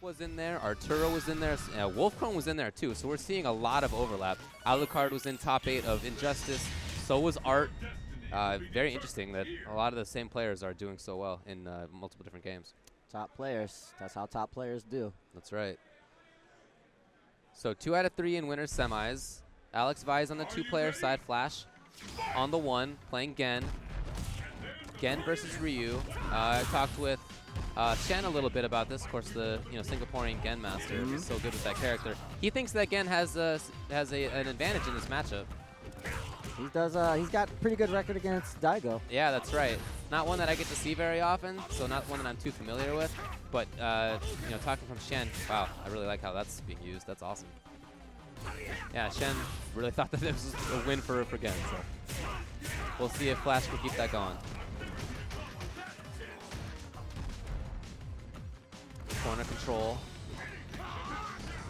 was in there, Arturo was in there, Wolfcrone was in there too, so we're seeing a lot of overlap. Alucard was in top 8 of Injustice, so was Art. Very interesting that a lot of the same players are doing so well in multiple different games. Top players. That's how top players do. That's right. So 2 out of 3 in winners semis. Alex Vai's on the 2-player side, Flash on the 1, playing Gen. Gen versus Ryu. I talked with Shen a little bit about this. Of course, the Singaporean Gen master is so good with that character. He thinks that Gen has an advantage in this matchup. He does. He's got a pretty good record against Daigo. Yeah, that's right. Not one that I get to see very often, so not one that I'm too familiar with. But talking from Shen, wow, I really like how that's being used. That's awesome. Yeah, Shen really thought that this was a win for Gen. So we'll see if Flash can keep that going. Corner control.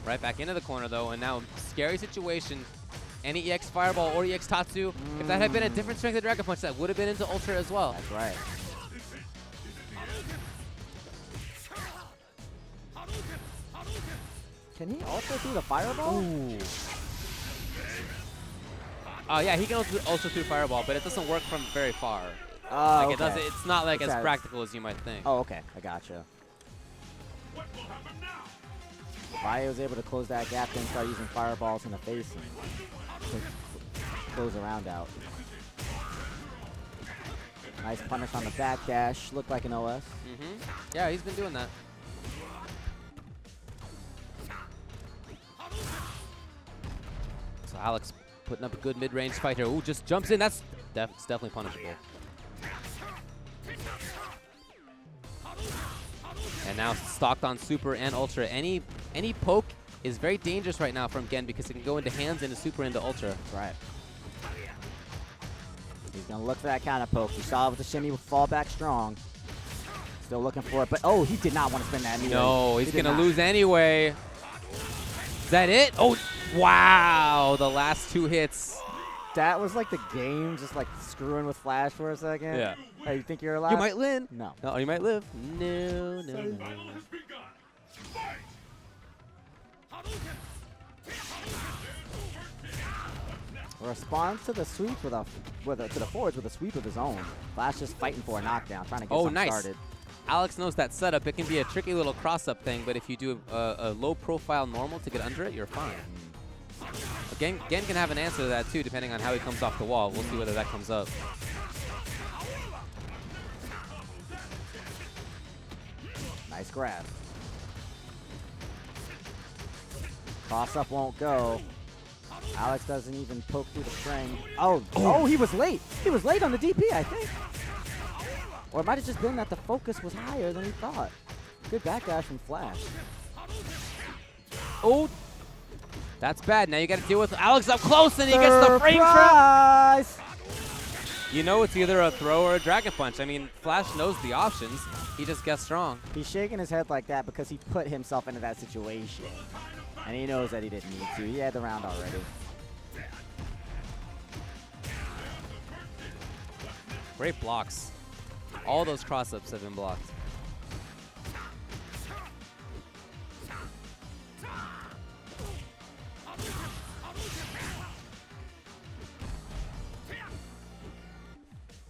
Right back into the corner though, and now scary situation. Any EX Fireball or EX Tatsu. If that had been a different strength of Dragon Punch, that would have been into Ultra as well. That's right. Can he also do the Fireball? Ooh. Yeah, he can also do Fireball, but it doesn't work from very far. Like okay. It's not like as practical as you might think. Oh, okay. I gotcha. Vai was able to close that gap and start using Fireballs in the face and close the round out. Nice punish on the back dash. Looked like an OS. Yeah, he's been doing that. So Alex putting up a good mid-range fight here. Ooh, just jumps in. That's definitely punishable. And now stocked on Super and Ultra. Any poke is very dangerous right now from Gen because it can go into hands, into Super, into Ultra. That's right. He's going to look for that counter poke. You saw it with the shimmy with fall back strong. Still looking for it, but oh, he did not want to spin that either. No, he's going to lose anyway. Is that it? Oh, wow. The last 2 hits. That was like the game just like screwing with Flash for a second. Yeah. Hey, you think you're alive? You might win. No. No, you might live. No. Responds to the sweep to the forwards with a sweep of his own. Flash just fighting for a knockdown, trying to get something started. Alex knows that setup. It can be a tricky little cross-up thing, but if you do a low-profile normal to get under it, you're fine. Gen can have an answer to that too, depending on how he comes off the wall. We'll see whether that comes up. Nice grab. Cross-up won't go. Alex doesn't even poke through the string. Oh, he was late. He was late on the DP, I think. Or it might have just been that the focus was higher than he thought. Good backdash from Flash. Oh, that's bad. Now you got to deal with Alex up close, and he gets the frame trap. You know it's either a throw or a Dragon Punch. I mean, Flash knows the options. He just gets strong. He's shaking his head like that because he put himself into that situation. And he knows that he didn't need to. He had the round already. Great blocks. All those cross-ups have been blocked.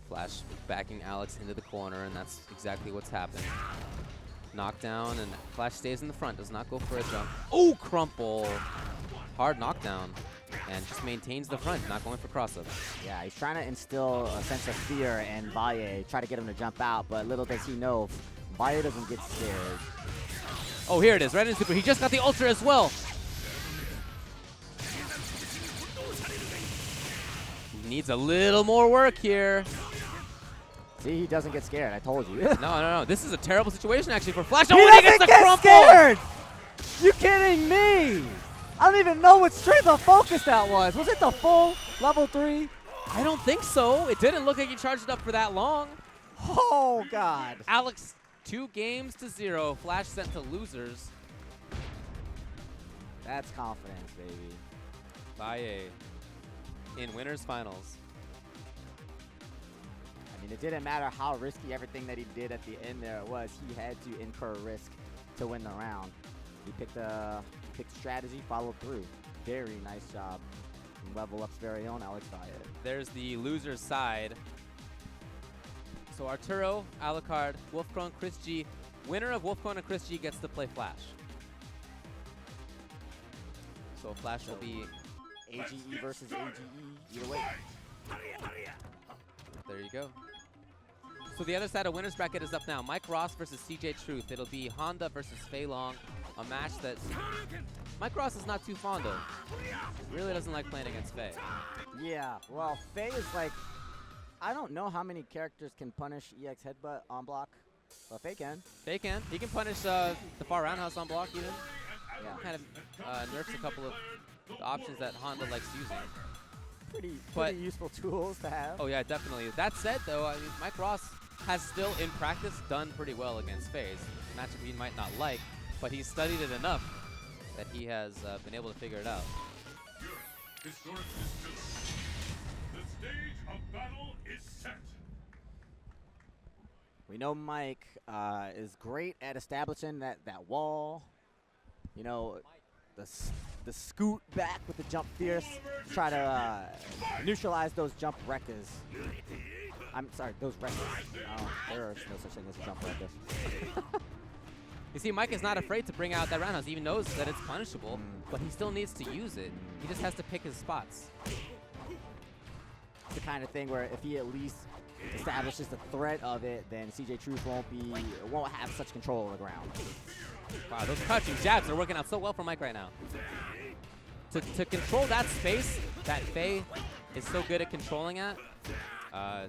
Flash backing Alex into the corner, and that's exactly what's happened. Knockdown, and Flash stays in the front, does not go for a jump. Oh, crumple! Hard knockdown, and just maintains the front, not going for cross-ups. Yeah, he's trying to instill a sense of fear in Valle, try to get him to jump out, but little does he know, Valle doesn't get scared. Oh, here it is, right in Super. He just got the Ultra as well. He needs a little more work here. See, he doesn't get scared. I told you. No. This is a terrible situation, actually, for Flash. He Oh, doesn't he gets the get crumple! scared! You kidding me? I don't even know what strength of focus that was. Was it the full level 3? I don't think so. It didn't look like he charged it up for that long. Oh, God. Alex, 2 games to 0. Flash sent to losers. That's confidence, baby. Valle in winners finals. I mean, it didn't matter how risky everything that he did at the end there was. He had to incur risk to win the round. He picked strategy, followed through. Very nice job. Level Up's very own Alex Valle. There's the loser's side. So Arturo, Alucard, Wolfkrone, Chris G. Winner of Wolfkrone and Chris G gets to play Flash. So Flash will be AGE versus AGE, either way. There you go. So the other side of winner's bracket is up now. Mike Ross versus CJ Truth. It'll be Honda versus Fei Long. A match that Mike Ross is not too fond of. Really doesn't like playing against Fei. Yeah, well, Fei is like, I don't know how many characters can punish EX headbutt on block, but Fei can. Fei can. He can punish the far roundhouse on block even. Yeah. Kind of nerfs a couple of the options that Honda likes using. Pretty useful tools to have. Oh yeah, definitely. That said though, I mean, Mike Ross has still in practice done pretty well against Fei. A matchup he might not like, but he's studied it enough that he has been able to figure it out. The stage of battle is set. We know Mike is great at establishing that wall. You know, the scoot back with the jump fierce, try to neutralize those jump wreckers. I'm sorry, those wreckers. Oh, there is no such thing as a jump wrecker. You see, Mike is not afraid to bring out that roundhouse. He even knows that it's punishable, but he still needs to use it. He just has to pick his spots. It's the kind of thing where if he at least establishes the threat of it, then CJ Truth won't have such control of the ground. Wow, those crouching jabs are working out so well for Mike right now. To control that space that Fei is so good at controlling at,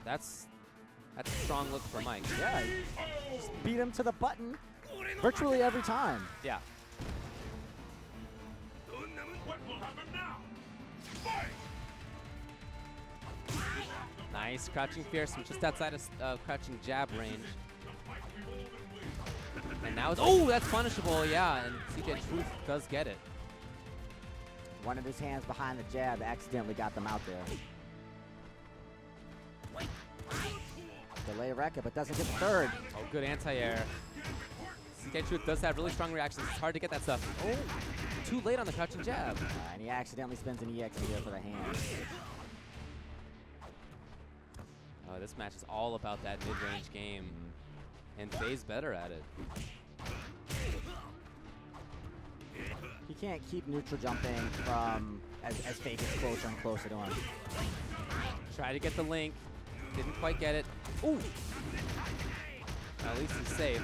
that's a strong look for Mike. Yeah, just beat him to the button virtually every time. Yeah. What will happen now? Nice crouching fierce from just outside of crouching jab range. And now it's, oh, that's punishable, yeah, and CJ Truth does get it. One of his hands behind the jab accidentally got them out there. Delay record, but doesn't get the third. Oh, good anti-air. CJ Truth does have really strong reactions. It's hard to get that stuff. Oh, too late on the crouching jab. And he accidentally spins an EX here for the hand. Oh, this match is all about that mid-range game, and Fei's better at it. He can't keep neutral jumping from as Fei gets closer and closer to him. Try to get the link. Didn't quite get it. Ooh! At least he's safe.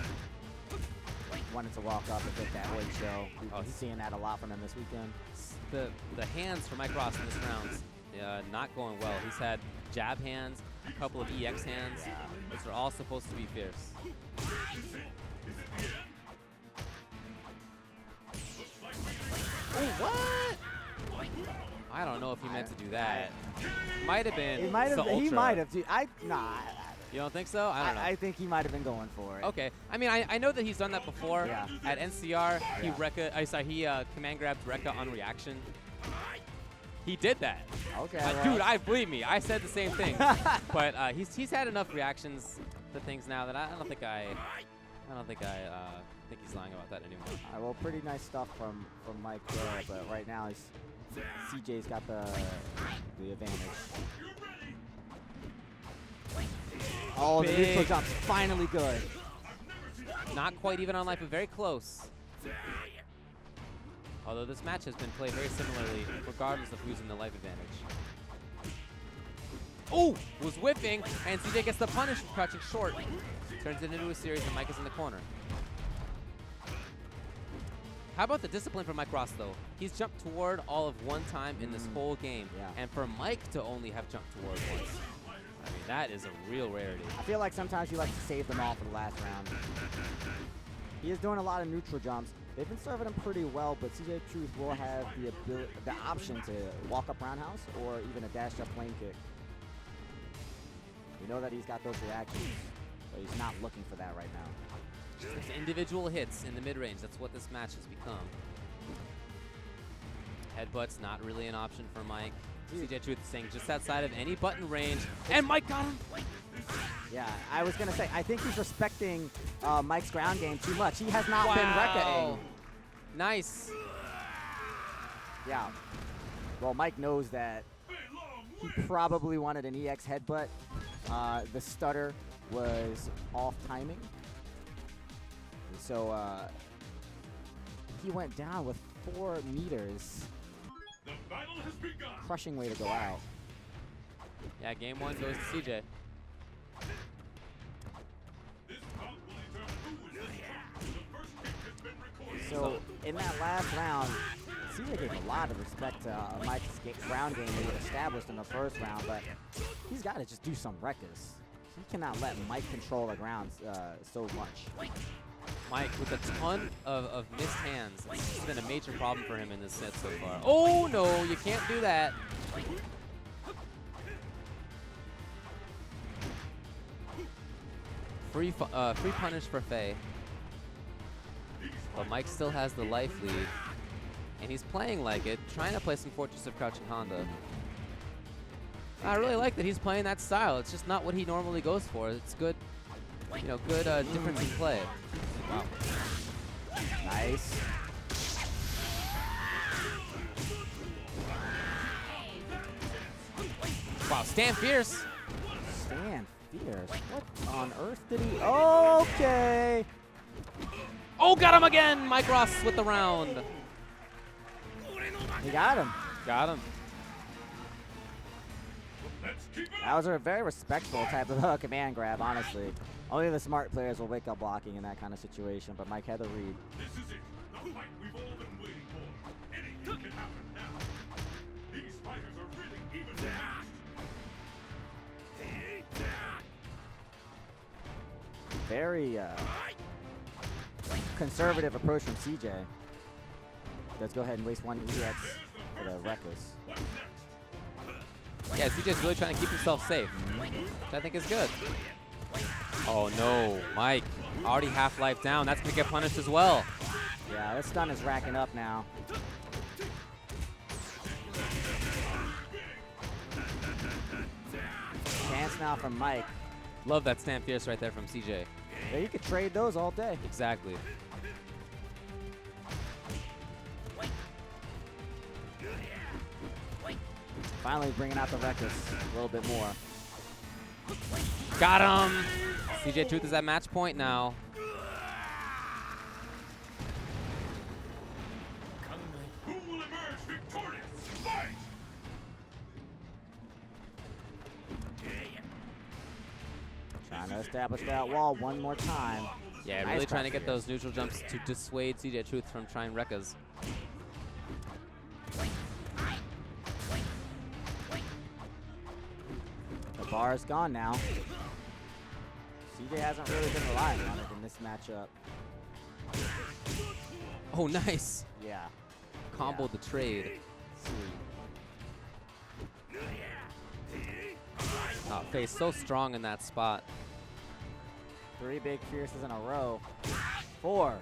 Wanted to walk up and hit that weight show. We've Oh, been seeing that a lot from him this weekend. The hands for Mike Ross in this round, not going well. He's had jab hands, a couple of EX hands. Those are all supposed to be fierce. Oh, what? I don't know if he meant to do that. Might have been. He might have. He might have. Nah. You don't think so? I don't know. I think he might have been going for it. Okay. I mean, I know that he's done that before. Yeah. At NCR, Yeah. he command grabbed Rekka on reaction. He did that. Okay. Dude, believe me, I said the same thing. But he's had enough reactions to things now that I don't think think he's lying about that anymore. Well, pretty nice stuff from Mike there, but right now CJ's got the advantage. Oh, the neutral jump's finally good. Not quite even on life, but very close. Although this match has been played very similarly, regardless of who's in the life advantage. Oh, was whiffing, and CJ gets the punish, crouching short. Turns it into a series, and Mike is in the corner. How about the discipline for Mike Ross, though? He's jumped toward all of one time in this whole game. Yeah. And for Mike to only have jumped toward once, I mean, that is a real rarity. I feel like sometimes you like to save them all for the last round. He is doing a lot of neutral jumps. They've been serving him pretty well, but CJ Truth will have the option to walk up roundhouse or even a dash up lane kick. We know that he's got those reactions, but he's not looking for that right now. Just individual hits in the mid-range. That's what this match has become. Headbutt's not really an option for Mike. CJ Truth saying just outside of any button range. And Mike got him! Yeah, I was going to say, I think he's respecting Mike's ground game too much. He has not been Rekka-ing. Nice. Yeah. Well, Mike knows that he probably wanted an EX headbutt. The stutter was off timing. So he went down with 4 meters. The battle has begun. Crushing way to go out. Yeah, game 1 goes to CJ. This bout will determine who wins. The first pick has been recorded. So in that last round, CJ gave a lot of respect to Mike's ground game that he had established in the first round, but he's got to just do some Rekkas. He cannot let Mike control the ground so much. Mike with a ton of missed hands. It's been a major problem for him in this set so far. Oh no, you can't do that. Free punish for Faye. But Mike still has the life lead. And he's playing like it, trying to play some Fortress of Crouching Honda. I really like that he's playing that style. It's just not what he normally goes for. It's good, you know, good difference in play. Wow. Nice. Wow, stand fierce. Stand fierce. What on earth did he? Okay. Oh, got him again. Mike Ross with the round. He got him. Got him. Let's keep it That was a very respectful type of command grab, honestly. Only the smart players will wake up blocking in that kind of situation, but Mike had the read. This is it. The fight we've all been waiting for. Anything can happen now. These fighters are really even matched. Very conservative approach from CJ. Let's go ahead and waste 1 EX for the Rekkas. What's next? Yeah, CJ's really trying to keep himself safe, which I think is good. Oh no, Mike, already half life down. That's gonna get punished as well. Yeah, this stun is racking up now. Chance now from Mike. Love that stand fierce right there from CJ. Yeah, you could trade those all day. Exactly. Finally bringing out the Rekkas a little bit more. Got him. CJ Truth is at match point now. Who will emerge victorious? Fight! Trying to establish that wall one more time. Yeah, Nice really trying to cross get those neutral jumps to dissuade CJ Truth from trying Rekkas. The bar is gone now. CJ hasn't really been relying on it in this matchup. Oh, nice. Yeah. Comboed the trade. Oh, Faye's so strong in that spot. 3 big fierces in a row. 4.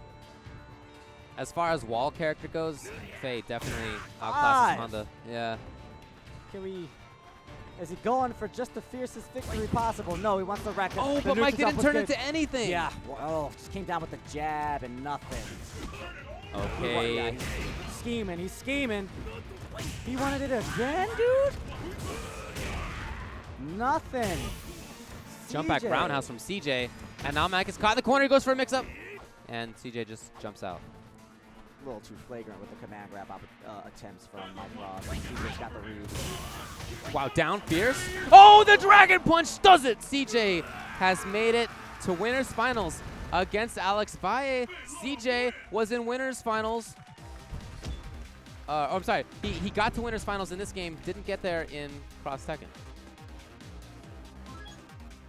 As far as wall character goes, Faye definitely outclasses 5. Honda. Yeah. Can we... Is he going for just the fiercest victory possible? No, he wants the Rekka. Oh, The but Mike neutral didn't jump was turn good. into anything. Yeah. Oh, just came down with the jab and nothing. Okay. Yeah, he's scheming. He's scheming. He wanted it again, dude? Nothing. Jump back CJ. roundhouse from CJ. And now Mike is caught in the corner. He goes for a mix-up. And CJ just jumps out. A little too flagrant with the command grab attempts from Mike Ross. CJ's got the read. Wow, down fierce. Oh, the Dragon Punch does it. CJ has made it to winners finals against Alex Valle. CJ was in winners finals. I'm sorry. He got to winners finals in this game. Didn't get there in Cross Tekken.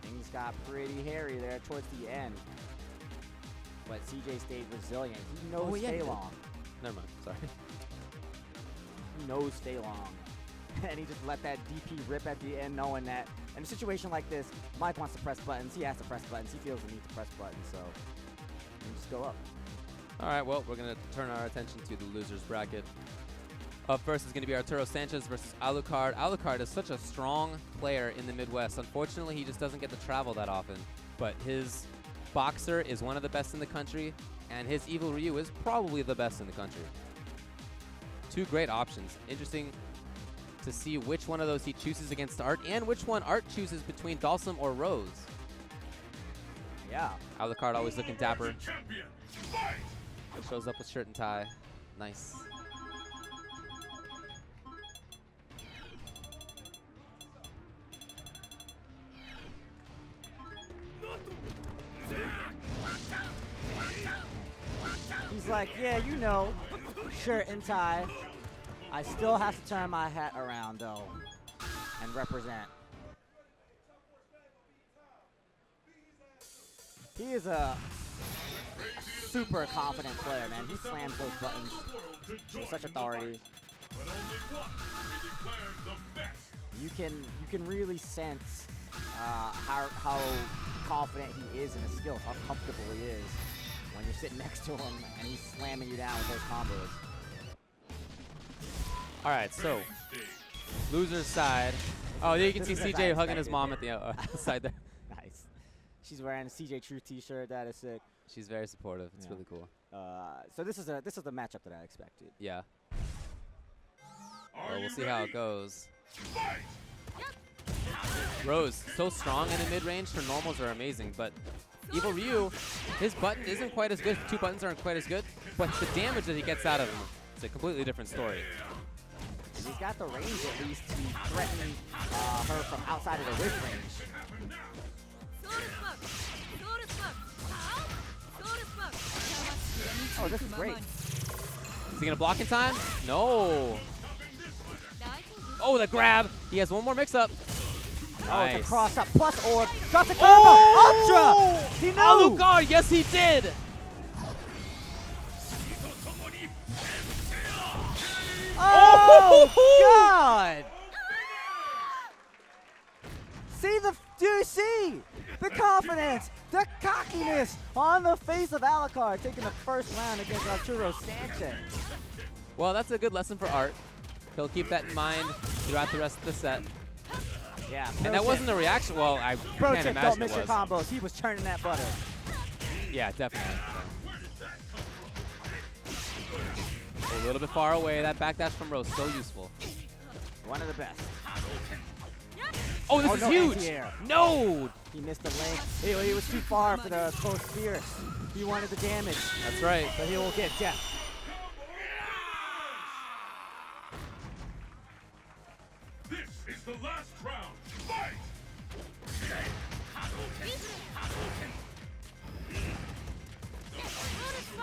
Things got pretty hairy there towards the end. But CJ stayed resilient. He knows Oh, yeah, he stay did. long. Never mind. Sorry. He knows stay long. And he just let that DP rip at the end, knowing that in a situation like this, Mike wants to press buttons. He has to press buttons. He feels the need to press buttons, so he just go up. All right, well, we're going to turn our attention to the losers bracket. Up first is going to be Arturo Sanchez versus Alucard. Alucard is such a strong player in the Midwest. Unfortunately, he just doesn't get to travel that often. But his boxer is one of the best in the country, and his Evil Ryu is probably the best in the country. Two great options. Interesting to see which one of those he chooses against Art, and which one Art chooses between Dalsum or Rose. Yeah. Alucard always looking dapper. Champion, fight! Shows up with shirt and tie. Nice. He's like, yeah, you know, shirt and tie. I still have to turn my hat around, though, and represent. He is a super confident player, man. He slams those buttons with such authority. But only one will be declared the best. You can really sense how confident he is in his skills, how comfortable he is when you're sitting next to him and he's slamming you down with those combos. All right, so loser's side. Oh, there you can see This is CJ as I hugging his expected. mom at the side there. Nice. She's wearing a CJ True T-shirt. That is sick. She's very supportive. It's Yeah. really cool. So this is the matchup that I expected. Yeah. Are Well, we'll you see how ready? it goes. Fight! Rose, so strong in the mid-range. Her normals are amazing, but Evil Ryu, his button isn't quite as good. Two buttons aren't quite as good, but the damage that he gets out of them, it's a completely different story. And he's got the range at least to threaten her from outside of the whiff range. Oh, this is great. Is he gonna block in time? No. Oh, the grab. He has one more mix-up. Oh, it's Nice. a cross up plus orb. Drops a combo. Ultra. He knew. Alucard, yes he did. Oh God! See do you see the confidence, the cockiness on the face of Alucard taking the first round against Arturo Sanchez? Well, that's a good lesson for Art. He'll keep that in mind throughout the rest of the set. Yeah. And that wasn't a reaction. Well, I Pro can't tip, don't imagine miss it your was. combos. He was churning that butter. Yeah, definitely. A little bit far away. That backdash from Rose, so useful. One of the best. Oh, this Oh, is no huge. anti-air. No. He missed the link. He was too far for the close spear. He wanted the damage, That's right. but he will get death. This is the last round. Fight!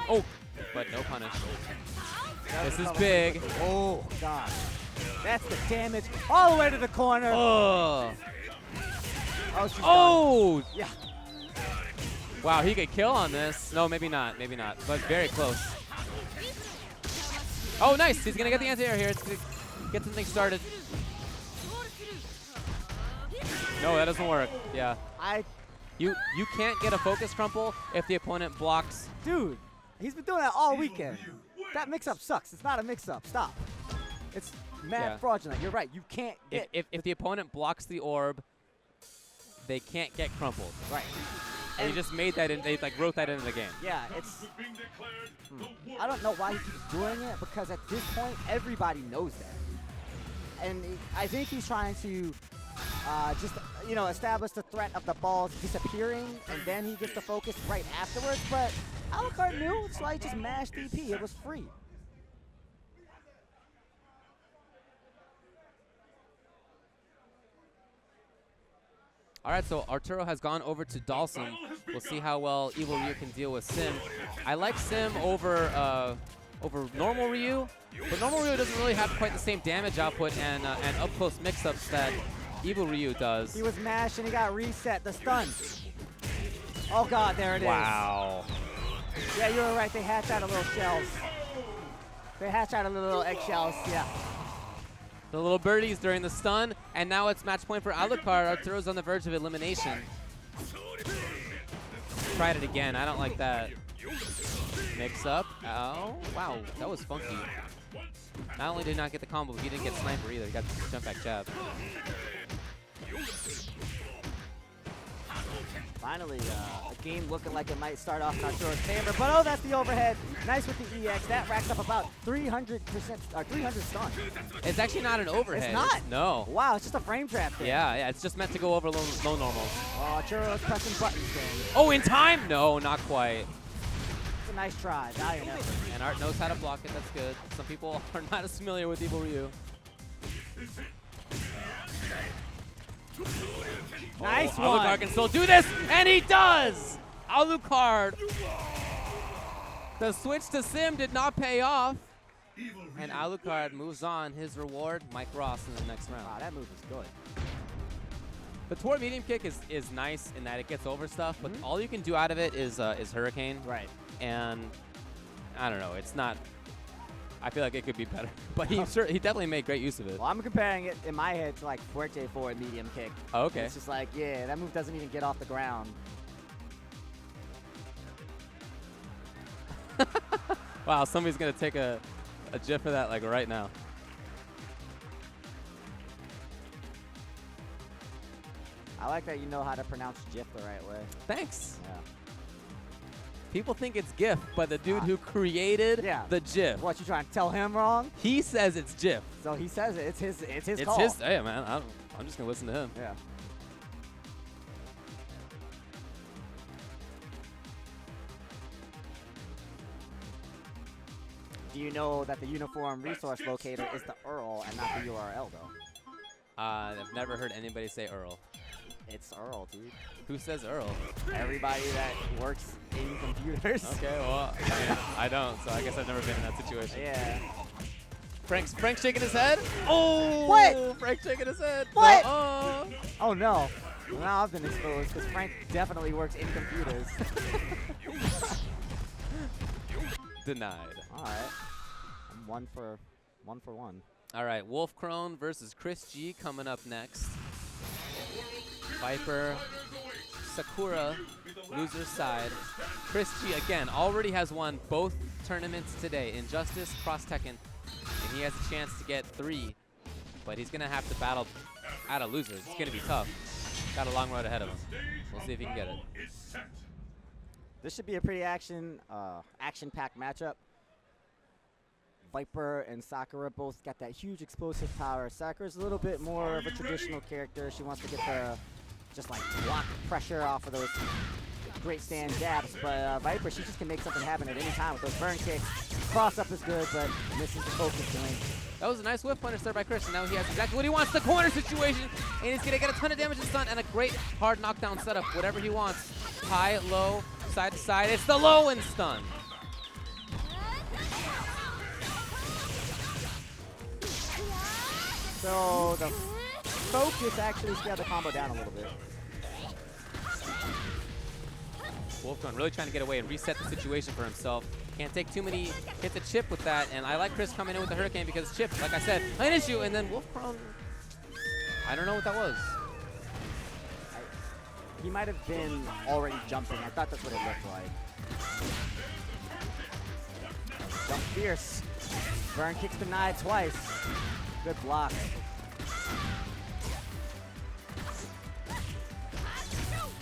Oh, but no punish. This is Cover. big. Oh, God. That's the damage all the way to the corner. Oh. Oh, she's Oh. done. Yeah. Wow, he could kill on this. No, maybe not. Maybe not. But very close. Oh, nice. He's going to get the anti-air here. It's gonna get something started. No, that doesn't work. Yeah. You can't get a focus crumple if the opponent blocks. Dude, he's been doing that all weekend. That mix-up sucks. It's not a mix-up. Stop. It's mad Yeah. fraudulent. You're right. You can't get If the opponent blocks the orb, they can't get crumpled. right. And he just made that in. They like wrote that into the game. Yeah, it's. Being declared the I don't know why he keeps doing it because at this point everybody knows that, and I think he's trying to just establish the threat of the balls disappearing, and then he gets the focus right afterwards. But Alucard knew, so he just mashed DP. It was free. All right, so Arturo has gone over to Dalsum. We'll see how well Evil Ryu can deal with Sim. I like Sim over normal Ryu, but normal Ryu doesn't really have quite the same damage output and up-close mix-ups that Evil Ryu does. He was mashed and he got reset. The stun. Oh God, there it is. Wow. Yeah, you were right. They hatch out of little shells. They hatch out of little eggshells. Yeah. The little birdies during the stun, and now it's match point for Alucard. Arturo's on the verge of elimination. Tried it again. I don't like that. Mix up. Oh, wow. That was funky. Not only did he not get the combo, but he didn't get sniper either. He got the jump back jab. Finally, a game looking like it might start off in Arturo's favor, but oh, that's the overhead. Nice with the EX. That racks up about 300%, 300 stun. It's actually not an overhead. It's not? No. Wow, it's just a frame trap thing. Yeah, it's just meant to go over low normals. Oh, Arturo's pressing buttons then. Oh, in time? No, not quite. It's a nice try. Valiant effort. And Art knows how to block it. That's good. Some people are not as familiar with Evil Ryu. Nice one. Alucard can still do this, and he does! Alucard. The switch to Sim did not pay off. And Alucard moves on. His reward, Mike Ross in the next round. Wow, that move is good. The toward medium kick is nice in that it gets over stuff, but all you can do out of it is Hurricane. Right. And I don't know, it's not. I feel like it could be better, but he definitely made great use of it. Well, I'm comparing it in my head to like Fuerte forward medium kick. Oh, okay. And it's just like, yeah, that move doesn't even get off the ground. Wow, somebody's gonna take a gif of that like right now. I like that you know how to pronounce GIF the right way. Thanks. Yeah. People think it's GIF, but the dude who created the GIF, What, you trying to tell him wrong? he says it's GIF. So he says it. It's his It's call. his. Hey man, I'm just gonna listen to him. Yeah. Do you know that the uniform resource locator is the URL and not the URL though? I've never heard anybody say Earl. It's URL, dude. Who says Earl? Everybody that works in computers. Okay, well, I don't, so I guess I've never been in that situation. Yeah. Frank's shaking his head. Oh! What? Frank's shaking his head. What? Uh-oh. Oh no. Now I've been exposed because Frank definitely works in computers. Denied. All right. I'm one for one. All right, Wolf Crone versus Chris G coming up next. Viper, Sakura, loser's side. Chris G, again, already has won both tournaments today, Injustice, Cross Tekken, and he has a chance to get 3, but he's going to have to battle out of losers. It's going to be tough. Got a long road ahead of him. We'll see if he can get it. This should be a pretty action-packed matchup. Viper and Sakura both got that huge explosive power. Sakura's a little bit more of a traditional character. She wants to get the just like block pressure off of those great stand jabs. But Viper, she just can make something happen at any time with those burn kicks. Cross up is good, but misses the focus lane. That was a nice whiff punish there by Chris, and now he has exactly what he wants, the corner situation, and he's going to get a ton of damage and stun, and a great hard knockdown setup, whatever he wants. High, low, side to side. It's the low and stun. So the focus actually scaled the combo down a little bit. Wolfgun really trying to get away and reset the situation for himself. Can't take too many hits of Chip with that, and I like Chris coming in with the Hurricane because Chip, like I said, an issue, and then Wolfcron, I don't know what that was. He might have been already jumping. I thought that's what it looked like. Jump fierce. Burn kicks denied twice. Good block.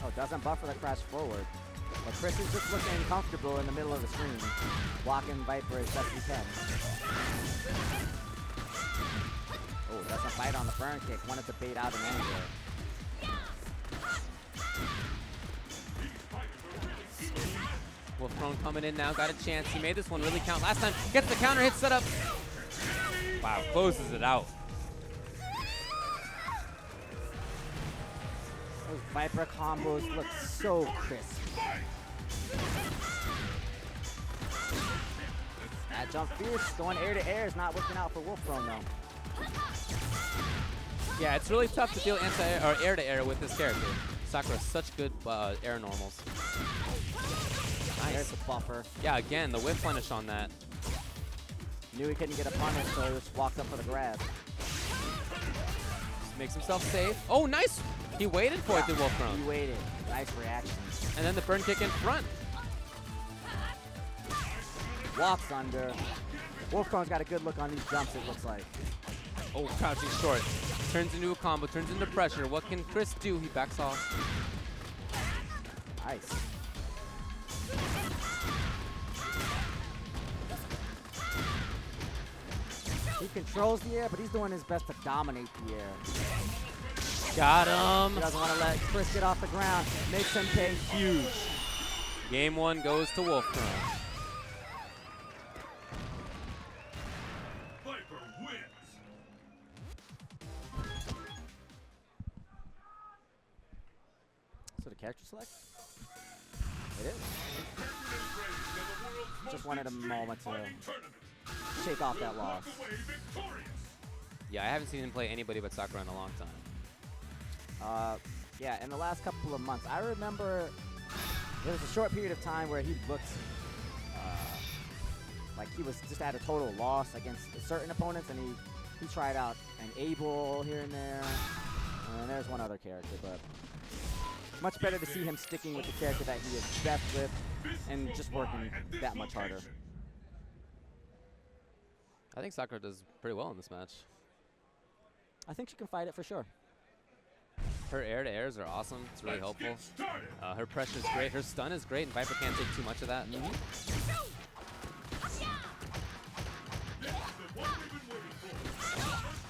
Oh, doesn't buffer the crash forward. But Chris is just looking comfortable in the middle of the screen, blocking Viper as best he can. Oh, doesn't bite on the burn kick. Wanted to bait out an angle. Wolfcron coming in now, got a chance. He made this one really count last time. Gets the counter hit set up. Wow, closes it out. Those Viper combos look so crisp. That jump fierce, going air to air is not working out for Wolfcron though. Yeah, it's really tough to deal anti-air or air to air with this character. Sakura has such good air normals. Nice. There's the buffer. Yeah, again, the whiff punish on that. Knew he couldn't get a punish, so he just walked up for the grab. Just makes himself safe. Oh, nice! He waited for it, did Wolfcron. He waited. Nice reaction. And then the burn kick in front. Walks under. Wolfcrone's got a good look on these jumps, it looks like. Oh, crouching short. Turns into a combo, turns into pressure. What can Chris do? He backs off. Nice. He controls the air, but he's doing his best to dominate the air. Got He him. doesn't want to let Chris get off the ground. Makes him pay huge. Game 1 goes to Wolfcrone. Viper wins. So the character select? It is. Just wanted a moment to shake off that loss. Yeah, I haven't seen him play anybody but Sakura in a long time. Yeah, in the last couple of months, I remember there was a short period of time where he looked like he was just at a total loss against certain opponents, and he tried out an Abel here and there, and there's one other character, but much better to see him sticking with the character that he is best with and just working that much harder. I think Sakura does pretty well in this match. I think she can fight it for sure. Her air-to-airs are awesome. It's really helpful. Her pressure is great. Her stun is great, and Viper can't take too much of that. Yeah.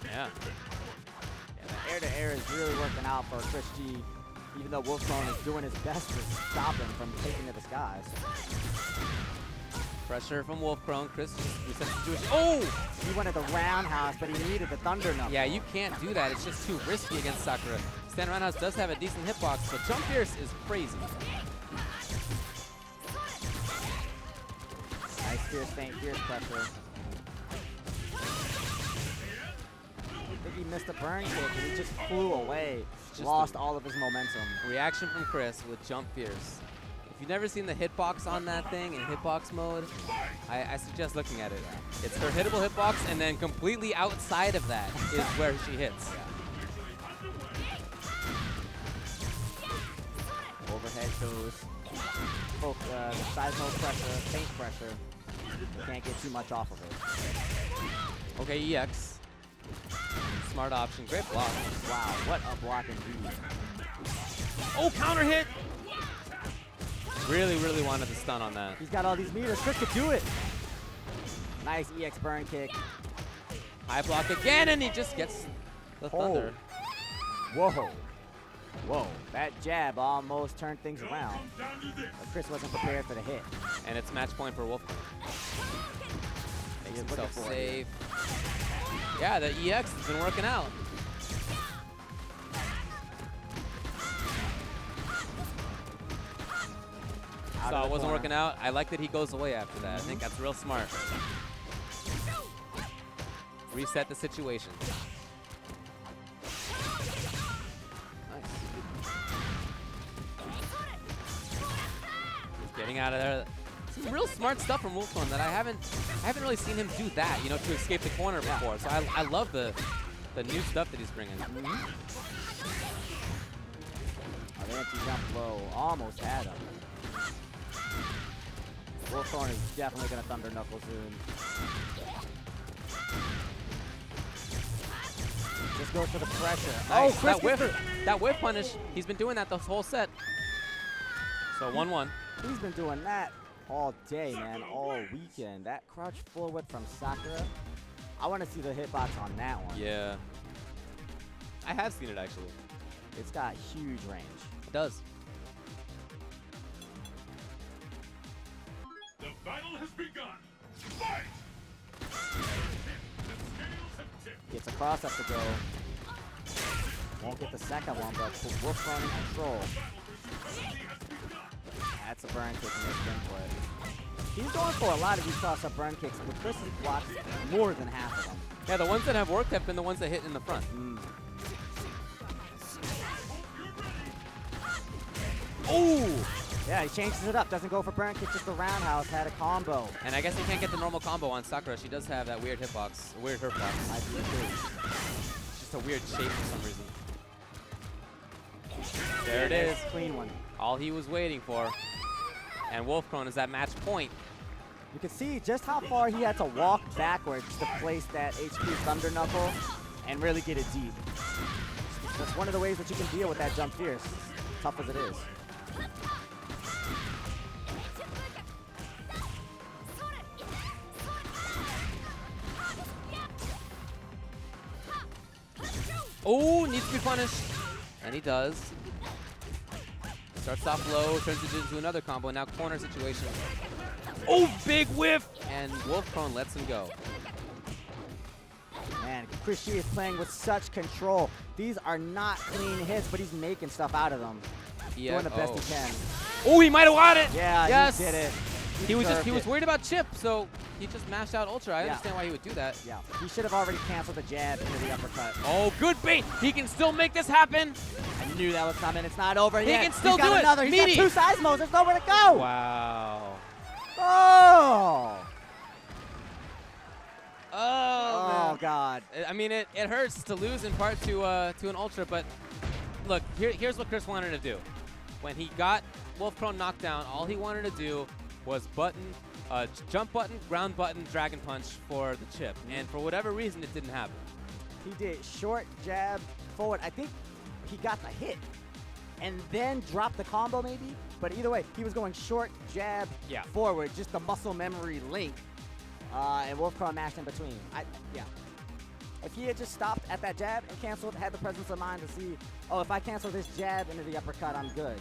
Yeah, the air-to-air is really working out for Chris G, even though Wolfcrone is doing his best to stop him from taking to the skies. Pressure from Wolfcrone. Chris just resets the situation. Oh! He wanted the roundhouse, but he needed the thunder knuckle. Yeah, you can't do that. It's just too risky against Sakura. Stand roundhouse does have a decent hitbox, but jump fierce is crazy. Nice fierce feint, fierce pressure. I think he missed a burn kick, and he just flew away. Just Lost all of his momentum. Reaction from Chris with jump fierce. If you've never seen the hitbox on that thing in hitbox mode, I suggest looking at it. It's her hittable hitbox, and then completely outside of that is where she hits. Overhead goes. The side mode pressure, feint pressure. You can't get too much off of it. Okay, EX. Smart option. Great block. Wow, what a block indeed. Oh, counter hit! Really, really wanted the stun on that. He's got all these meters. Chris could do it. Nice EX burn kick. High block again, and he just gets the thunder. Whoa. Whoa. That jab almost turned things around. But Chris wasn't prepared for the hit. And it's match point for Wolfcrone. Makes He's himself looking for it. safe. Yeah, the EX has been working out. So it wasn't working out. I like that he goes away after that. I think that's real smart. Reset the situation. Nice. Getting out of there. Some real smart stuff from Wolfcrone that I haven't really seen him do that, you know, to escape the corner before. So I love the new stuff that he's bringing. Oh, the empty jump low almost had him. Wolfcrone is definitely going to thunder knuckle soon. Just goes for the pressure. Nice. Oh, Chris that whiff punish, he's been doing that the whole set. So 1-1. He's been doing that all day, man, all weekend. That crouch forward from Sakura. I want to see the hitbox on that one. Yeah. I have seen it, actually. It's got huge range. It does. The battle has begun. Fight! The scales have tipped. Gets a cross up to go. Won't get the second one, but Wolfcrone in control. That's a burn kick in this spin play. He's going for a lot of these cross-up burn kicks, but Chris has blocked more than half of them. Yeah, the ones that have worked have been the ones that hit in the front. Oh! Yeah, he changes it up. Doesn't go for burn kick, just a roundhouse. Had a combo. And I guess he can't get the normal combo on Sakura. She does have that weird hitbox, weird hurtbox. I do too. It's just a weird shape for some reason. There it is. Clean one. All he was waiting for. And Wolfcrone is at match point. You can see just how far he had to walk backwards to place that HP Thunder Knuckle and really get it deep. That's one of the ways that you can deal with that jump fierce, tough as it is. Oh, needs to be punished. And he does. Starts off low, turns it into another combo. Now corner situation. Oh, big whiff! And Wolf Prone lets him go. Man, Chris G is playing with such control. These are not clean hits, but he's making stuff out of them. Yeah. Doing the best he can. Oh, he might have got it. Yeah, yes. he did it. He was deserved it. worried about chip, so he just mashed out Ultra. I Yeah. understand why he would do that. Yeah, he should have already canceled the jab into the uppercut. Oh, good bait. He can still make this happen. I knew that was coming. It's not over He yet. can still He's got do it. another. He's Meaty. got 2 seismos. There's nowhere to go. Wow. Oh. Oh, Oh man. God. I mean, it hurts to lose in part to an Ultra, but look, here's what Chris wanted to do. When he got Wolf Prone knocked down, all he wanted to do was jump button, ground button, dragon punch for the chip. And for whatever reason, it didn't happen. He did short jab forward. I think he got the hit and then dropped the combo maybe. But either way, he was going short jab Yeah. forward, just the muscle memory link. And Wolfcrow mashed in between. Yeah. If he had just stopped at that jab and canceled, had the presence of mind to see, oh, if I cancel this jab into the uppercut, I'm good.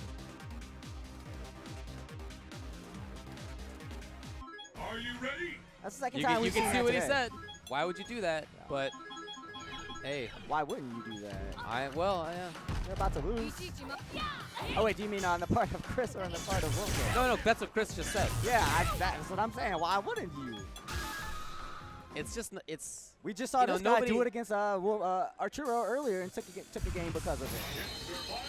Are you ready? That's the second You time can we've seen see that what he today. said. Why would you do that? Yeah. But hey, Why wouldn't you do that? yeah. You're about to lose. Oh wait, do you mean on the part of Chris or on the part of Wolfcrow? No, that's what Chris just said. Yeah, that's what I'm saying. Why wouldn't you? It's just it's. We just saw You know, this guy nobody- do it against Arturo earlier and took a game because of it.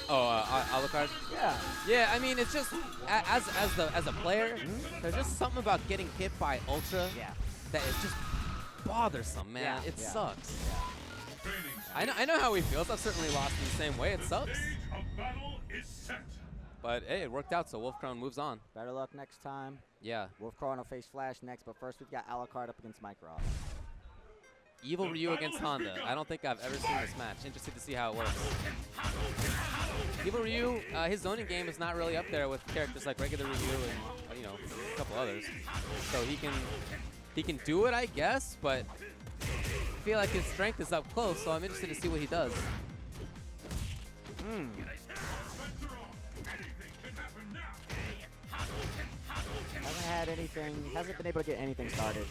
Oh, Alucard. Yeah. Yeah, I mean, it's just as a player, there's just something about getting hit by Ultra Yeah. that is just bothersome, man. Yeah, It yeah. sucks. Training. I know how he feels. I've certainly lost in the same way. It sucks. Stage of battle is set. But hey, it worked out, so Wolfcrown moves on. Better luck next time. Yeah. Wolfcrow will face Flash next, but first we've got Alucard up against Mike Ross. Evil Ryu against Honda. I don't think I've ever seen this match. Interested to see how it works. Evil Ryu, his zoning game is not really up there with characters like regular Ryu and a couple others. So he can do it, I guess, but I feel like his strength is up close, so I'm interested to see what he does. Hasn't been able to get anything started.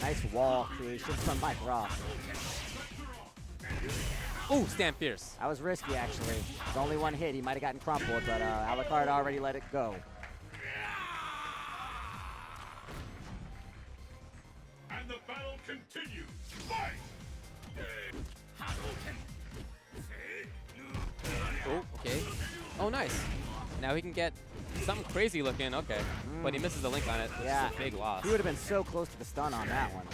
Nice wall creation from Mike Ross. Ooh, stand fierce. That was risky, actually. It's only one hit. He might have gotten crumpled, but Alucard already let it go. And the battle continues. Fight! Oh, okay. Oh, nice. Now he can get something crazy looking. Okay. But he misses the link on it. Which Yeah. is a big loss. He would have been so close to the stun on that one.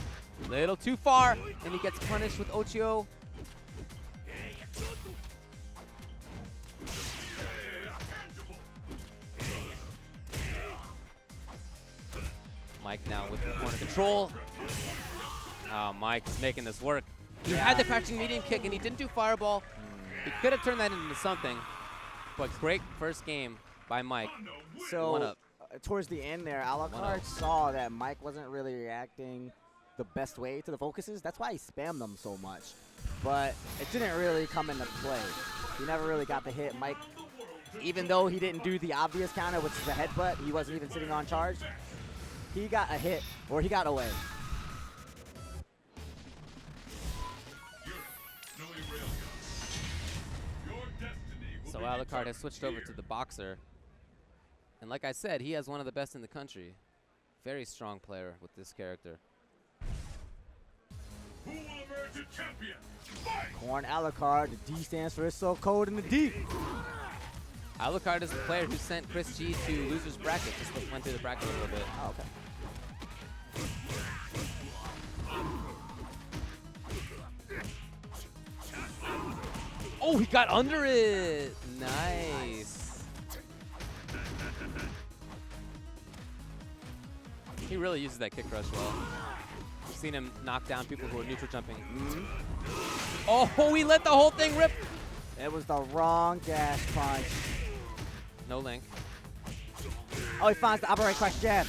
Little too far, and he gets punished with Ochio. Mike now with the corner control. Oh, Mike's making this work. He had the crouching medium kick, and he didn't do fireball. He could have turned that into something, but great first game by Mike. So One up. Towards the end there, Alucard saw that Mike wasn't really reacting the best way to the focuses. That's why he spammed them so much. But it didn't really come into play. He never really got the hit. Mike, even though he didn't do the obvious counter, which is the headbutt, he wasn't even sitting on charge. He got a hit, or he got away. So Alucard has switched over to the boxer. And like I said, he has one of the best in the country. Very strong player with this character. Who will emerge a champion? Fight! Corn Alucard, the D stands for it's so cold in the deep. Alucard is the player who sent Chris G to loser's bracket. Just went through the bracket a little bit. Oh, okay. Oh, he got under it. Nice. He really uses that kick rush well. I've seen him knock down people who are neutral jumping. Oh, he let the whole thing rip. It was the wrong dash punch. No link. Oh, he finds the upright crash jab.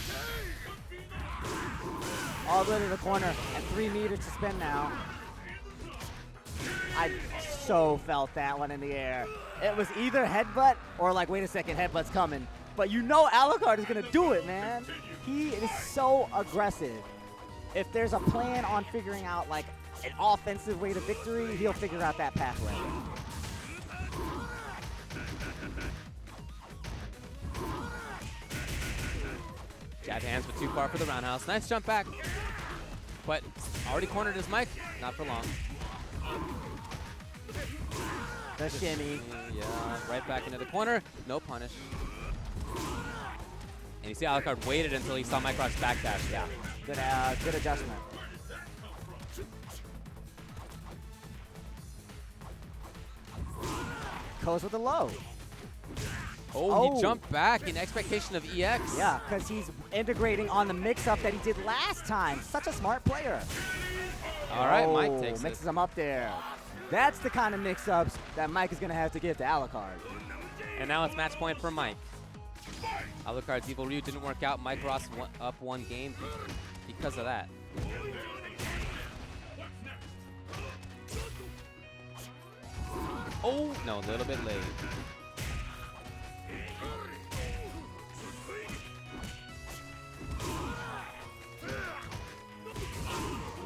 All the way to the corner, and 3 meters to spin now. I so felt that one in the air. It was either headbutt or like, wait a second, headbutt's coming. But you know Alucard is gonna do it, man. He is so aggressive. If there's a plan on figuring out like an offensive way to victory, he'll figure out that pathway. Jab hands, but too far for the roundhouse. Nice jump back. But already cornered his mic. Not for long. The shimmy. Yeah, right back into the corner. No punish. And you see Alucard waited until he saw Mike Rock's backdash. Yeah, good adjustment. Goes with the low. Oh, he jumped back in expectation of EX. Yeah, because he's integrating on the mix-up that he did last time. Such a smart player. All right, Mike takes mixes it. him up there. That's the kind of mix-ups that Mike is going to have to give to Alucard. And now it's match point for Mike. Alucard's Evil Ryu didn't work out. Mike Ross up 1 game because of that. Oh, no, a little bit late.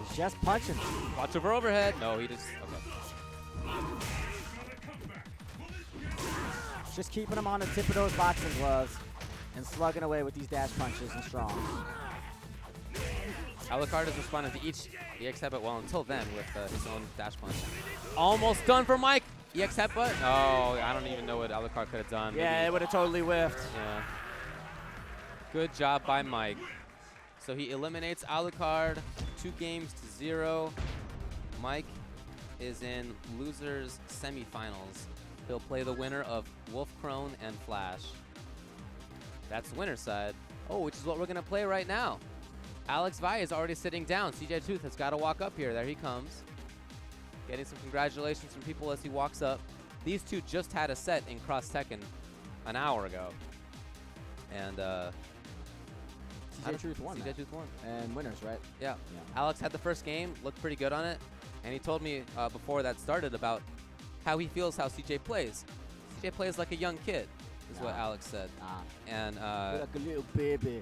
He's just punching. Watch over overhead. No, he just, okay. Just keeping him on the tip of those boxing gloves and slugging away with these dash punches and strongs. Alucard has responded to each EX headbutt well until then with his own dash punch. Almost done for Mike. EX headbutt? Oh, I don't even know what Alucard could have done. Yeah, Maybe. it would have totally whiffed. Yeah. Good job by Mike. So he eliminates Alucard 2-0. Mike is in losers semifinals. He'll play the winner of Wolf Crone and Flash. That's the winner's side. Oh, which is what we're gonna play right now. Alex Vi is already sitting down. CJ Tooth has got to walk up here. There he comes. Getting some congratulations from people as he walks up. These two just had a set in Cross Tekken an hour ago. And CJ Truth won. CJ Tooth won. And winners, right? Yeah. Alex had the first game, looked pretty good on it. And he told me before that started about how he feels how CJ plays. CJ plays like a young kid, is what Alex said. And like a little baby.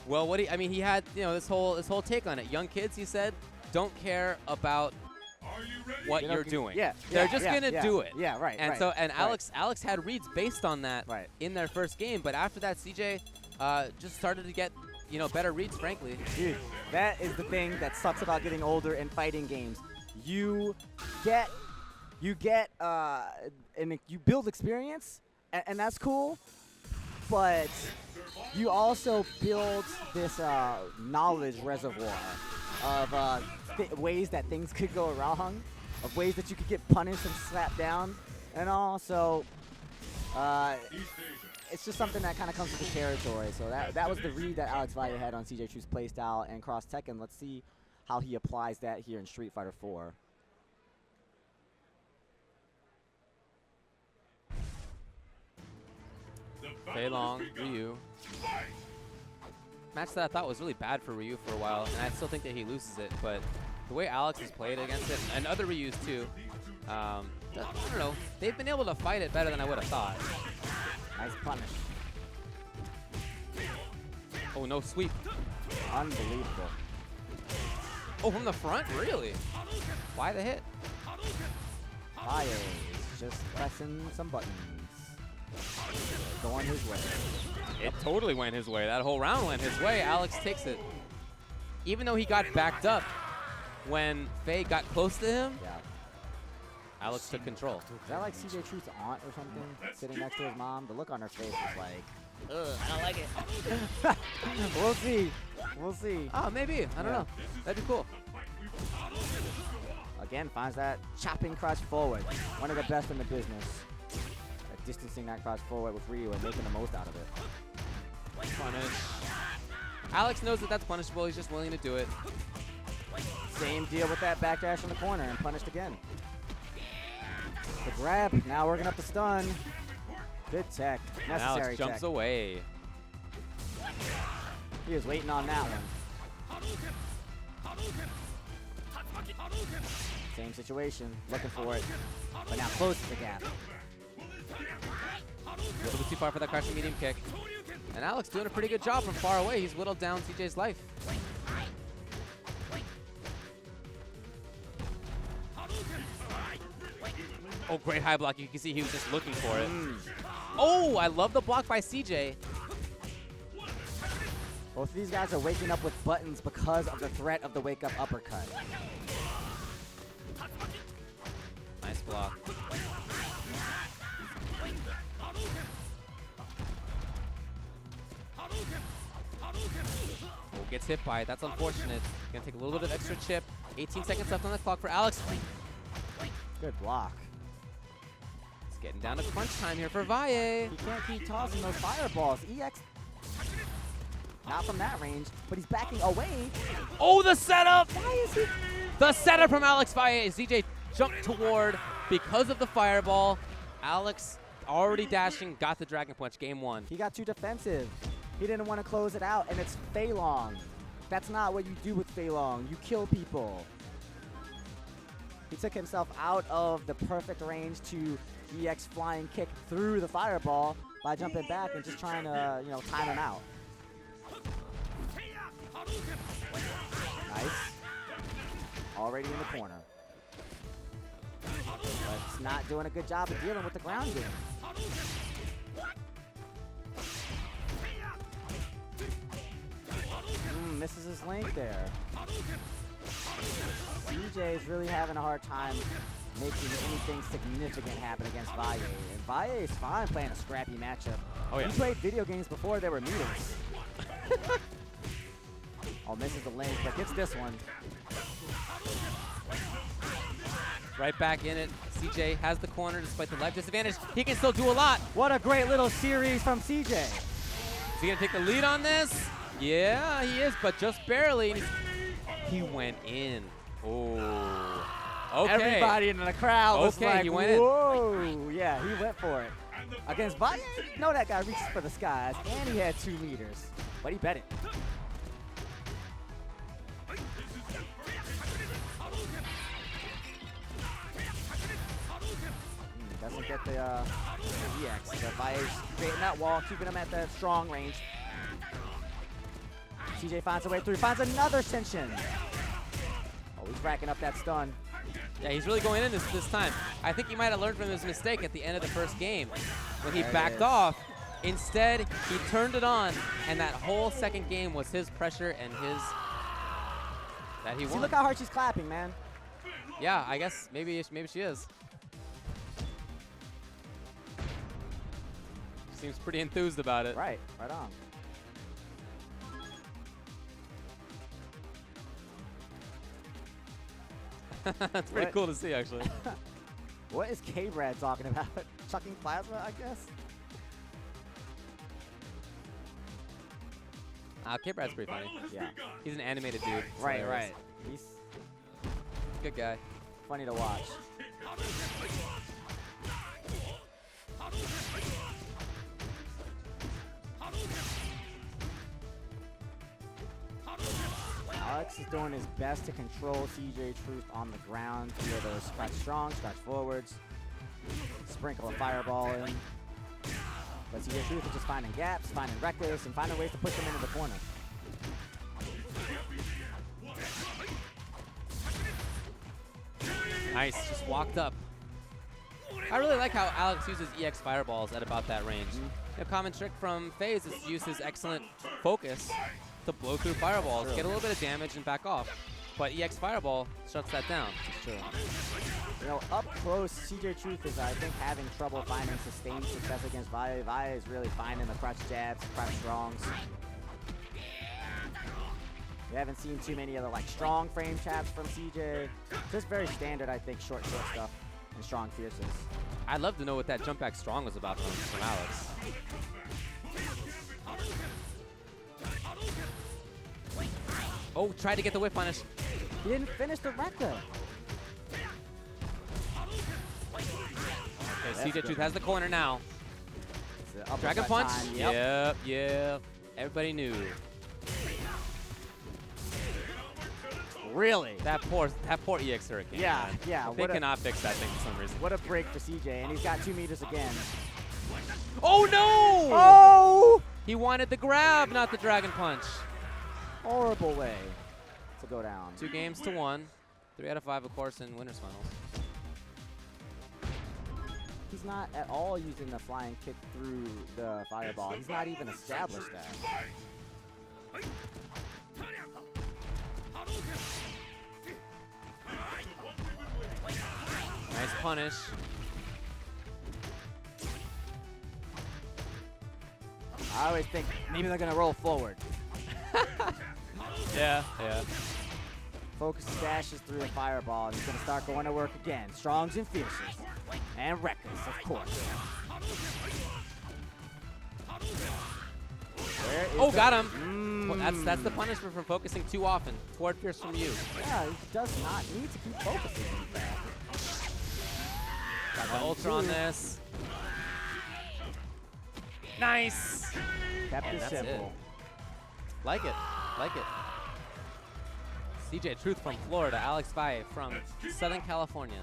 well, he had, this whole take on it. Young kids, he said, don't care about what you're doing. Yeah, they're just gonna do it. Yeah, right. And right, so, and right. Alex had reads based on that Right. in their first game, but after that, CJ just started to get, better reads, frankly. Dude, that is the thing that sucks about getting older in fighting games. You build experience, and that's cool, but you also build this knowledge reservoir of ways that things could go wrong, of ways that you could get punished and slapped down, and also it's just something that kind of comes with the territory. So that was the read that Alex Valle had on CJ Truth's playstyle and Cross Tekken. Let's see how he applies that here in Street Fighter 4. Fei Long, Ryu. Match that I thought was really bad for Ryu for a while, and I still think that he loses it, but the way Alex has played against it, and other Ryus too, I don't know, they've been able to fight it better than I would have thought. Nice punish. Oh, no sweep. Unbelievable. Oh, from the front? Really? Why the hit? Fire is just pressing some buttons. Going his way. It totally went his way. That whole round went his way. Alex takes it. Even though he got backed up when Fei got close to him, Yeah. Alex took control. Is that like CJ Truth's aunt or something sitting next to his mom? The look on her face is like, ugh, I don't like it. We'll see. We'll see. Oh, maybe. I don't know. That'd be cool. Again, finds that chopping crouch forward. One of the best in the business. Distancing that crouch forward with Ryu and making the most out of it. Punish. Alex knows that that's punishable. He's just willing to do it. Same deal with that backdash in the corner and punished again. The grab, now working up the stun. Good tech, And necessary Alex jumps tech. away. He was waiting on that one. Same situation, looking for it, but now closes the gap. A little bit too far for that crouching medium kick. And Alex doing a pretty good job from far away. He's whittled down CJ's life. Oh, great high block. You can see he was just looking for it. Oh, I love the block by CJ. Both of these guys are waking up with buttons because of the threat of the wake-up uppercut. Nice block. Oh, gets hit by it. That's unfortunate. Gonna take a little bit of extra chip. 18 seconds left on the clock for Alex. Good block. It's getting down to crunch time here for Valle. He can't keep tossing those fireballs. EX, not from that range, but he's backing away. Oh, the setup! Why is he? The setup from Alex Valle. CJ jumped toward because of the fireball. Alex already dashing, got the Dragon Punch. Game 1. He got too defensive. He didn't want to close it out, and it's Fei Long. That's not what you do with Fei Long. You kill people. He took himself out of the perfect range to EX flying kick through the fireball by jumping back and just trying to, time him out. Nice. Already in the corner. But it's not doing a good job of dealing with the ground game. Misses his link there. CJ is really having a hard time making anything significant happen against Valle. And Valle is fine playing a scrappy matchup. Oh, yeah. He played video games before there were meters. Oh, misses the link, but gets this one. Right back in it. CJ has the corner despite the life disadvantage. He can still do a lot. What a great little series from CJ. Is he going to take the lead on this? Yeah, he is, but just barely. He went in. Oh. Okay. Everybody in the crowd was Okay, like, he went in. whoa. Yeah, he went for it. Against Valle, no, that guy reaches for the skies, and he had 2 meters. But he bet it. Doesn't get the EX. The Valle's creating that wall, keeping him at that strong range. CJ finds a way through, finds another tension. Oh, he's racking up that stun. Yeah, he's really going in this time. I think he might have learned from his mistake at the end of the first game when he backed off. Instead, he turned it on, and that whole second game was his pressure and his that he See, won. look how hard she's clapping, man. Yeah, I guess maybe she is. Seems pretty enthused about it. Right on. That's pretty cool to see, actually. What is K-Brad talking about? Chucking plasma, I guess? K-Brad's pretty funny. Yeah. He's an animated dude. It's Right. hilarious. He's Good guy. funny to watch. Alex is doing his best to control CJ Truth on the ground. Via those scratch strong, scratch forwards, sprinkle a fireball in. But CJ Truth is just finding gaps, finding reckless, and finding ways to push him into the corner. Nice, just walked up. I really like how Alex uses EX fireballs at about that range. A common trick from FaZe is to use his excellent focus to blow through fireballs, get a little bit of damage, and back off. But EX fireball shuts that down. True. Up close, CJ Truth is, I think, having trouble finding sustained success against Valle. Valle is really finding the crutch jabs, crutch strongs. We haven't seen too many other strong frame traps from CJ. Just very standard, I think, short stuff and strong fierces. I'd love to know what that jump back strong was about from Alex. Oh, tried to get the whip punish. He didn't finish the Rekka. Okay, CJ Truth has the corner now. It's an Dragon uppercut punch. time. Yep. Yep. Everybody knew. Really? That poor EX Hurricane. Yeah, man. yeah. They cannot fix that thing for some reason. What a break for CJ, and he's got 2 meters again. Oh no! Oh! He wanted the grab, not the dragon punch. Horrible way to go down. 2 games to 1. 3 out of 5, of course, in winners finals. He's not at all using the flying kick through the fireball. He's not even established that. Nice punish. I always think maybe they're going to roll forward. Yeah. Focus dashes through the fireball, and he's going to start going to work again. Strongs and fierces. And Rekkas, of course. Oh, got him. Well, that's the punishment for focusing too often. Toward Fierce from you. Yeah, he does not need to keep focusing, in fact. Got the ultra on this. Nice. Kept it that's simple. it. Like it. CJ Truth from Florida, Alex Valle from Southern California.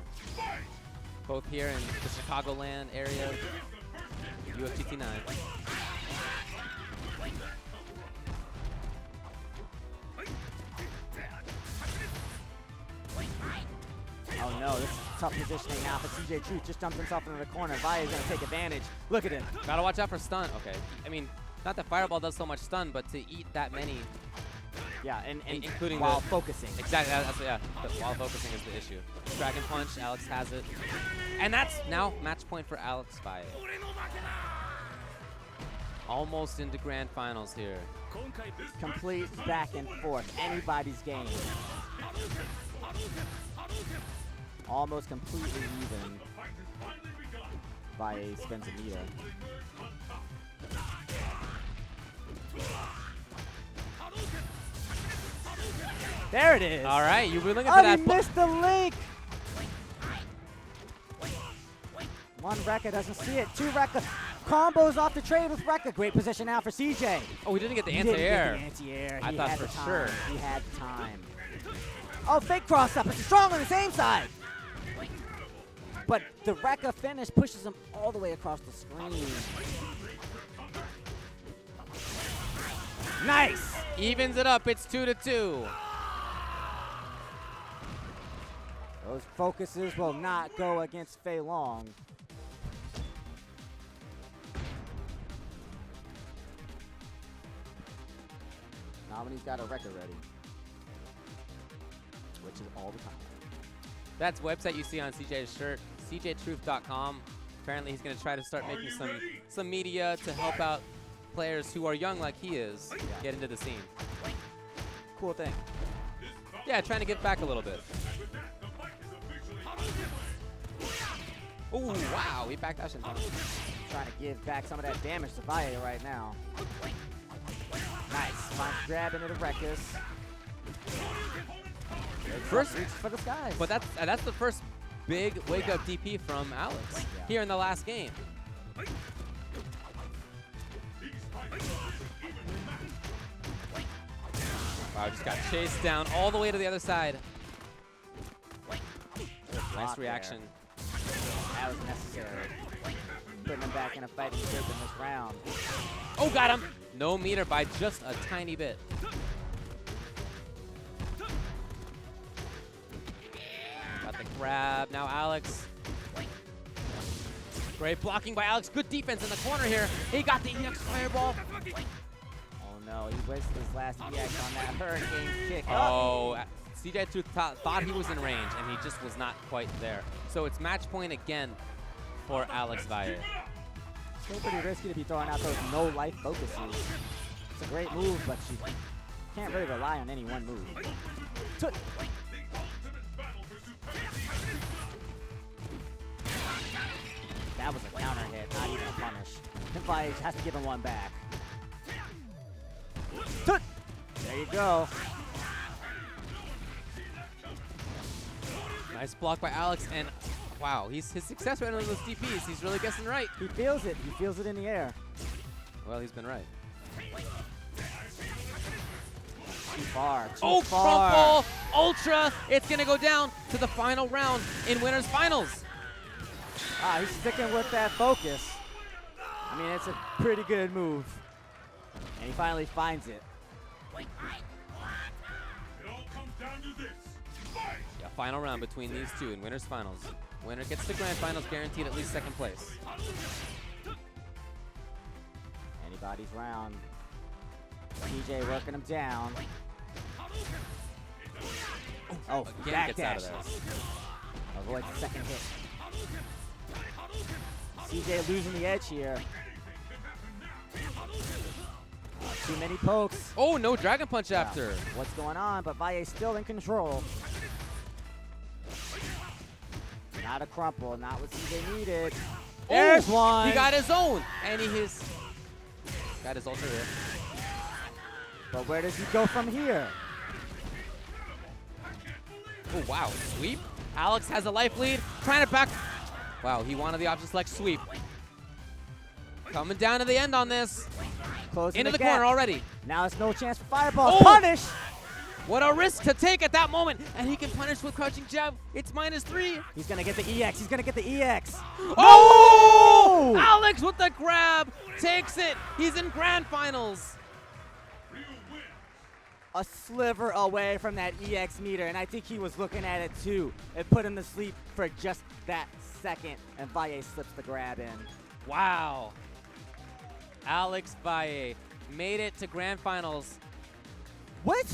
Both here in the Chicagoland area, UFGT9. Oh no, this is tough positioning now for CJ Truth. Just jumped himself into the corner. Valle is going to take advantage. Look at him. Gotta watch out for stun. Okay. I mean, not that Fireball does so much stun, but to eat that many. Yeah, and including while the- focusing. Exactly. Yeah. But while focusing is the issue. Dragon Punch. Alex has it. And that's now match point for Alex Valle. Almost into grand finals here. Complete back and forth. Anybody's game. Almost completely even. Valle spends a meter. There it is. All right, you were looking for Oh, that. he missed the link. One Rekka doesn't see it. 2 Rekka. Combos off the trade with Rekka. Great position now for CJ. Oh, we didn't get the He didn't get anti-air. the anti-air. I He thought had for the time. sure. He had the time. Oh, fake cross up. It's strong on the same side. But the Rekka finish pushes him all the way across the screen. Nice. Evens it up. It's 2-2. Those focuses will not go against Fei Long. Not when he's got a Rekka ready. Which is all the time. That's the website you see on CJ's shirt, cjtruth.com. Apparently he's going to try to start making some media to help out players who are young like he is get into the scene. Cool thing. Yeah, trying to give back a little bit. Oh, wow. He backdashed and Trying to give back some of that damage to Valle right now. Nice. Finds grab into the Rekkas. First, reach for the skies. but that's the first big wake-up DP from Alex here in the last game. Wow, just got chased down all the way to the other side. Nice reaction. That was necessary. Putting him back in a fighting shape in this round. Oh, got him. No meter by just a tiny bit. Got the grab. Now Alex. Great blocking by Alex. Good defense in the corner here. He got the EX fireball. Oh no, he wasted his last EX on that hurricane kick. Oh, CJ Truth thought he was in range, and he just was not quite there. So it's match point again for Alex Valle. Still pretty risky to be throwing out those no-life focuses. It's a great move, but you can't really rely on any one move. That was a counter hit, not even a punish. Valle has to give him one back. There you go. Nice block by Alex, and wow, his success rate on those DPs, he's really guessing right. He feels it. He feels it in the air. Well, he's been right. Too far. Too Oh, far. crumple! Ultra! It's going to go down to the final round in winners finals. Ah, he's sticking with that focus. I mean, it's a pretty good move. And he finally finds it. It all comes down to this. Fight! Yeah, final round between these two in winners finals. Winner gets to grand finals, guaranteed at least second place. Anybody's round. TJ working him down. Oh, Again back gets out dash. of there. Avoids the second hit. CJ losing the edge here. Too many pokes. Oh, no Dragon Punch after. What's going on? But Valle still in control. Not a crumple. Not what CJ needed. There's one. He got his own. And got his ultra here. But where does he go from here? Oh, wow. Sweep. Alex has a life lead. Trying to back. Wow, he wanted the option select sweep. Coming down to the end on this. Closing Into the gap. corner already. Now it's no chance for fireball. Oh! Punish! What a risk to take at that moment. And he can punish with crouching jab. It's -3. He's going to get the EX. He's going to get the EX. Oh! Alex with the grab. Takes it. He's in grand finals. A sliver away from that EX meter, and I think he was looking at it too. It put him to sleep for just that second, and Valle slips the grab in. Wow. Alex Valle made it to grand finals. What?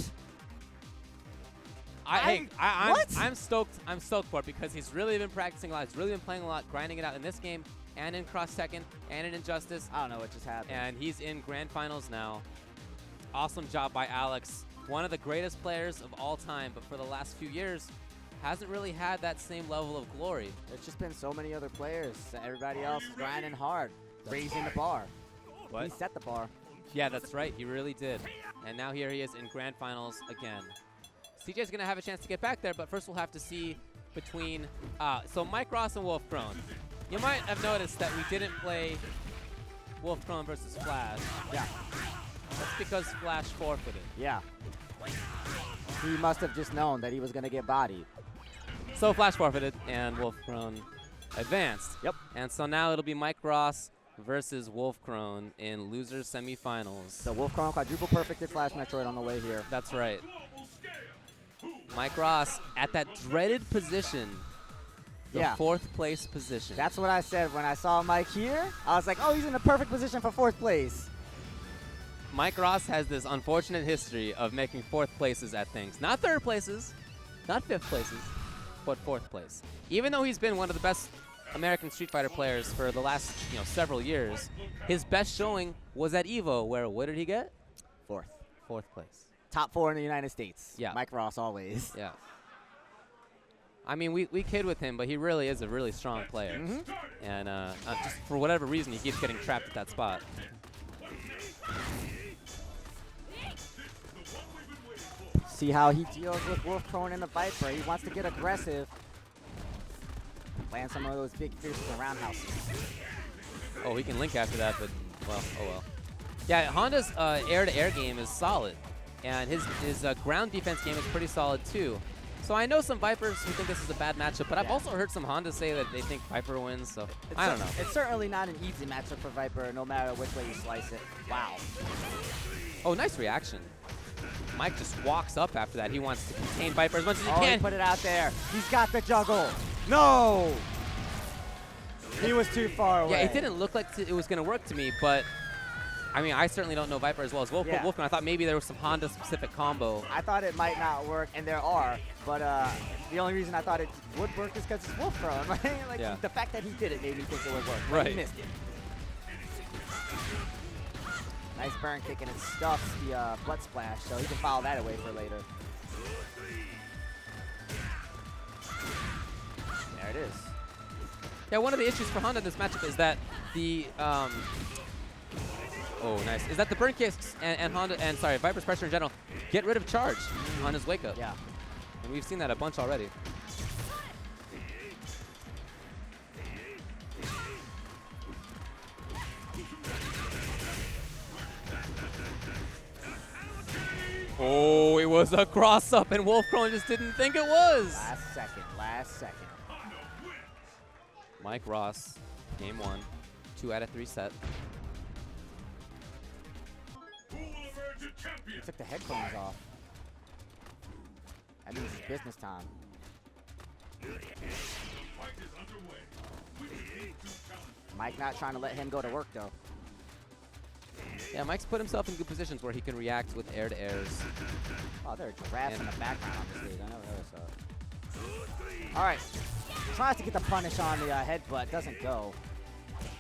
I'm stoked. I'm stoked for it because he's really been practicing a lot. He's really been playing a lot, grinding it out in this game and in Cross Tekken and in Injustice. I don't know what just happened. And he's in grand finals now. Awesome job by Alex. One of the greatest players of all time, but for the last few years, hasn't really had that same level of glory. There's just been so many other players. Everybody else is grinding hard, raising the bar. What? He set the bar. Yeah, that's right. He really did. And now here he is in grand finals again. CJ's going to have a chance to get back there, but first we'll have to see between so Mike Ross and Wolf Krone. You might have noticed that we didn't play Wolf Krone versus Flash. Yeah. That's because Flash forfeited. Yeah. He must have just known that he was going to get bodied. So Flash forfeited, and Wolf Krone advanced. Yep. And so now it'll be Mike Ross versus Wolf Krone in losers semifinals. So Wolf Krone quadruple perfected Flash Metroid on the way here. That's right. Mike Ross at that dreaded position, the Yeah. 4th place position. That's what I said when I saw Mike here. I was like, oh, he's in the perfect position for 4th place. Mike Ross has this unfortunate history of making 4th places at things. Not 3rd places, not 5th places, but 4th place. Even though he's been one of the best American Street Fighter players for the last several years, his best showing was at EVO, where what did he get? 4th. 4th place. Top 4 in the United States. Yeah. Mike Ross always. Yeah. I mean, we kid with him, but he really is a really strong player. Mm-hmm. And just for whatever reason, he keeps getting trapped at that spot. See how he deals with Wolf Krone and the Viper. He wants to get aggressive. Land some of those big fists and roundhouses. Oh, he can link after that, but, well, oh well. Yeah, Honda's air-to-air game is solid. And his ground defense game is pretty solid, too. So I know some Vipers who think this is a bad matchup, but I've also heard some Hondas say that they think Viper wins, so I don't know. It's certainly not an easy matchup for Viper, no matter which way you slice it. Wow. Oh, nice reaction. Mike just walks up after that. He wants to contain Viper as much as he He can. put it out there. He's got the juggle. No! He was too far away. Yeah, it didn't look like it was going to work to me, but I mean, I certainly don't know Viper as well as Wolf. Yeah. Wolfman, I thought maybe there was some Honda-specific combo. I thought it might not work, and there are, but the only reason I thought it would work is because it's Wolf Krone. Like, Yeah. the fact that he did it made me think it would work. But Right. he missed it. Nice burn kick, and it stuffs the blood splash, so he can file that away for later. There it is. Yeah, one of the issues for Honda in this matchup is that the oh, nice. Is that the burn kicks and Honda and Viper's pressure in general get rid of charge on his wake up. Yeah. And we've seen that a bunch already. Oh, it was a cross-up, and Wolfcrone just didn't think it was. Last second, last second. Mike Ross, game 1, 2 out of 3 set. Who will emerge a He champion? took the headphones off. That means it's business time. The fight is underway. We need to challenge. Mike not trying to let him go to work, though. Yeah, Mike's put himself in good positions where he can react with air-to-airs. Oh, there are giraffes in the background on this stage. I never noticed that. All right. Tries to get the punish on the headbutt. Doesn't go.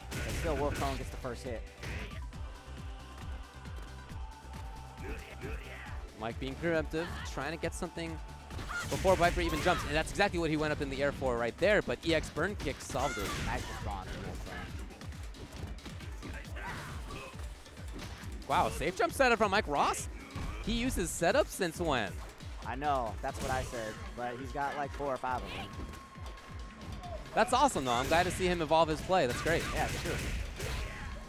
But still, Wolfcrone gets the first hit. Mike being preemptive, trying to get something before Viper even jumps. And that's exactly what he went up in the air for right there, but EX burn kick solved it. Nice response from Wolfcrone. Wow, safe jump setup from Mike Ross? He uses setup since when? I know. That's what I said. But he's got like 4 or 5 of them. That's awesome, though. I'm glad to see him evolve his play. That's great. Yeah, it's true.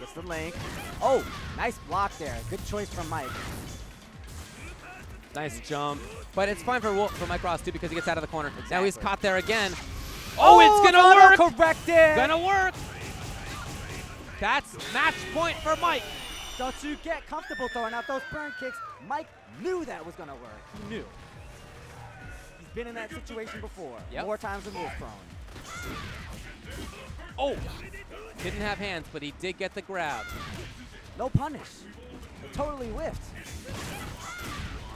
Gets the link. Oh, nice block there. Good choice from Mike. Nice jump. But it's fine for Mike Ross, too, because he gets out of the corner. Now he's Exactly. caught there again. Oh, it's going to work! Corrected! Gonna work! That's match point for Mike. Don't you get comfortable throwing out those burn kicks. Mike knew that was going to work. He knew. He's been in that situation before. Yep. More times than Wolfcrone. Oh! Didn't have hands, but he did get the grab. No punish. Totally whiffed.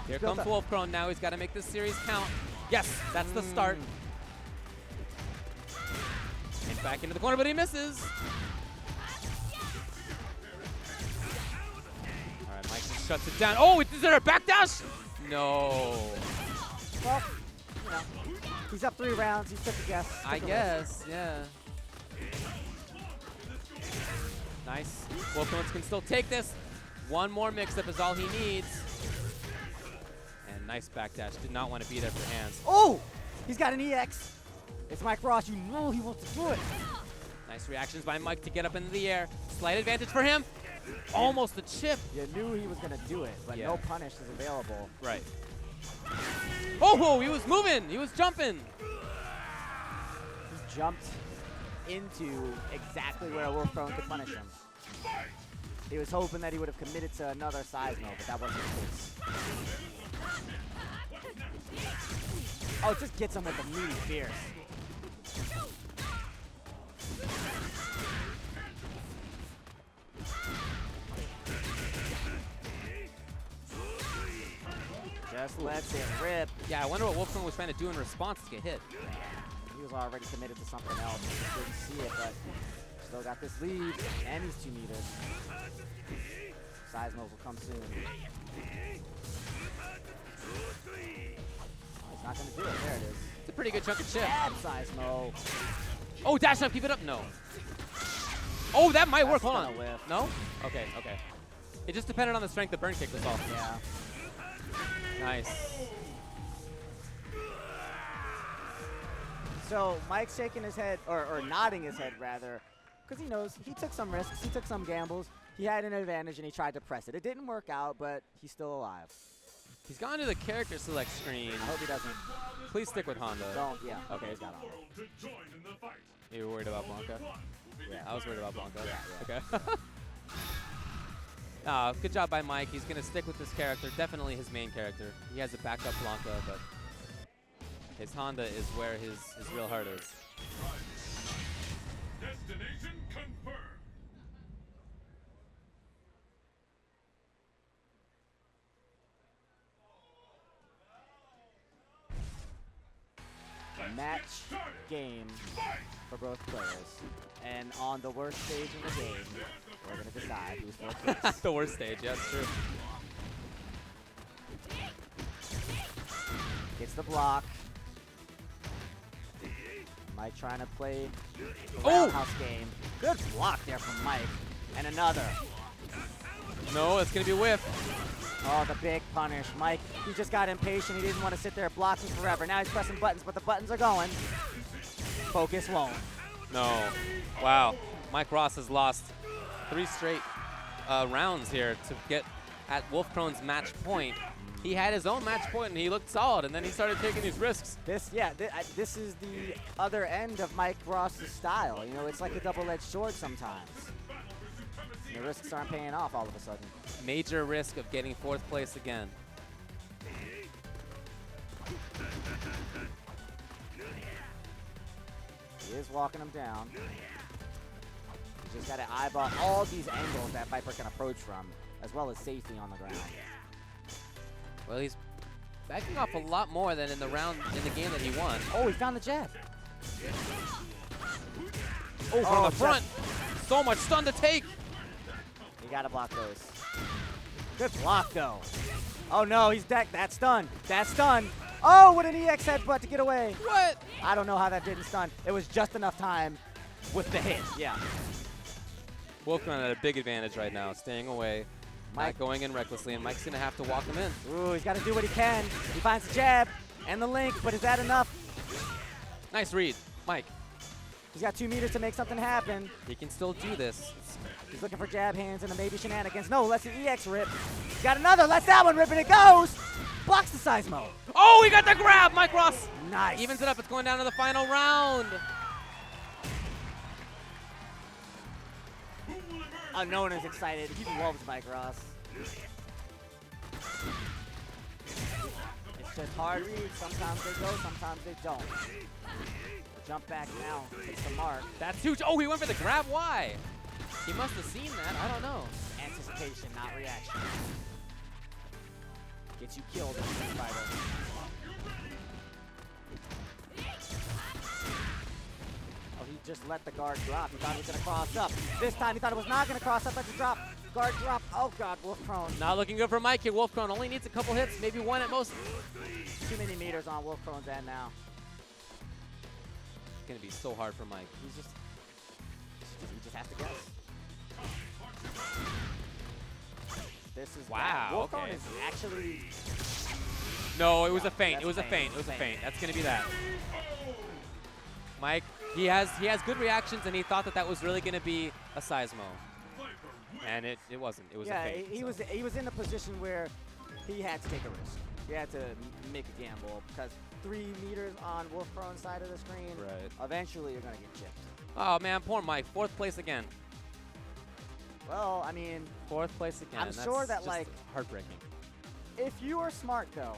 Here Built comes up. Wolfcrone. Now he's got to make this series count. Yes, that's the start. And back into the corner, but he misses. All right, Mike just shuts it down. Oh, is there a backdash? No. Well, you know, he's up 3 rounds. He took a guess. I Took a guess, yeah. Nice. Wolfcrone can still take this. One more mix-up is all he needs. And nice backdash. Did not want to be there for hands. Oh! He's got an EX. It's Mike Ross. You know he wants to do it. Nice reactions by Mike to get up into the air. Slight advantage for him. Almost a chip. You knew he was going to do it, but Yeah. no punish is available. Right. Oh, whoa, he was moving. He was jumping. He jumped into exactly where Wolfcrone could punish him. He was hoping that he would have committed to another Seismo, but that wasn't the case. Oh, it just gets him with a meaty fierce. Just lets it rip. Yeah, I wonder what Wolfcrone was trying to do in response to get hit. He was already committed to something else. He just didn't see it, but still got this lead, and he's 2 meters. Seismos will come soon. Oh, he's not going to do it. There it is. It's a pretty good chunk of chip. Bad Seismo. Oh, dash up, keep it up. No. Oh, that might work. That's Hold on. gonna whiff. No? Okay, okay. It just depended on the strength of burn kick, that's all. Yeah. Nice. So Mike's shaking his head, or nodding his head rather, because he knows he took some risks, he took some gambles. He had an advantage and he tried to press it. It didn't work out, but he's still alive. He's gone to the character select screen. I hope he doesn't. Please stick with Honda. Don't. Yeah. Okay. He's got on. To join in the fight. You were worried about Blanca? Yeah. I was worried about Blanca. Yeah, Okay. Good job by Mike. He's going to stick with this character. Definitely his main character. He has a backup Blanca, but his Honda is where his real heart is. Destination confirmed. Match game for both players. And on the worst stage in the game, we're going to decide who's more close. The worst stage, yeah, that's true. Gets the block. Mike trying to play the Oh! roundhouse game. Good block there from Mike. And another. No, it's going to be whiff. Oh, the big punish. Mike, he just got impatient. He didn't want to sit there blocking forever. Now he's pressing buttons, but the buttons are going. Focus won't. No. Wow. Mike Ross has lost 3 straight rounds here to get at Wolfcrone's match point. he had his own match point and he looked solid, and then he started taking these risks. This is the other end of Mike Ross's style. You know, it's like a double-edged sword sometimes. The risks aren't paying off all of a sudden. Major risk of getting 4th place again. He is walking him down. You just got to eyeball all these angles that Viper can approach from, as well as safety on the ground. Well, he's backing off a lot more than in the game that he won. Oh, he found the jab. Oh, from the front. So much stun to take. You got to block those. Good block, though. Oh, no, he's decked. That's stun. That's stun. Oh, what an EX headbutt to get away. What? I don't know how that didn't stun. It was just enough time with the hit. Yeah. Wolfcron at a big advantage right now, staying away, Mike not going in recklessly, and Mike's going to have to walk him in. Ooh, he's got to do what he can. He finds the jab and the link, but is that enough? Nice read, Mike. He's got 2 meters to make something happen. He can still do this. He's looking for jab hands and a maybe shenanigans. No, lets the EX rip. He's got another, lets that one rip, and it goes. Blocks the Seismo. Oh, he got the grab, Mike Ross. Nice. Evens it up, it's going down to the final round. Unknown is excited. He loves Mike Ross. It's just hard reads. Sometimes they go, sometimes they don't. Jump back now. Hits the mark. That's huge. Oh, he went for the grab. Why? He must have seen that. I don't know. Anticipation, not reaction. Gets you killed in this fighter. Oh, he just let the guard drop. He thought he was going to cross up. This time he thought it was not going to cross up. Let the drop. Guard drop. Oh, God. Wolf prone. Not looking good for Mike here. Wolfcron only needs a couple hits, maybe one at most. Too many meters on Wolf prone's end now. It's going to be so hard for Mike. He just has to guess. This is wow. Wolf prone Okay. is actually. No, it was a feint. That's It was a feint. feint. It was a feint. That's going to be that. Mike, he has good reactions, and he thought that was really going to be a Seismo. And it wasn't. It was a feint. He was in a position where he had to take a risk. He had to make a gamble because 3 meters on Wolf Prone's side of the screen. Right. Eventually, you're gonna get chipped. Oh man, poor Mike. 4th place again. Well, I mean, 4th place again. I'm sure that just like heartbreaking. if you are smart though,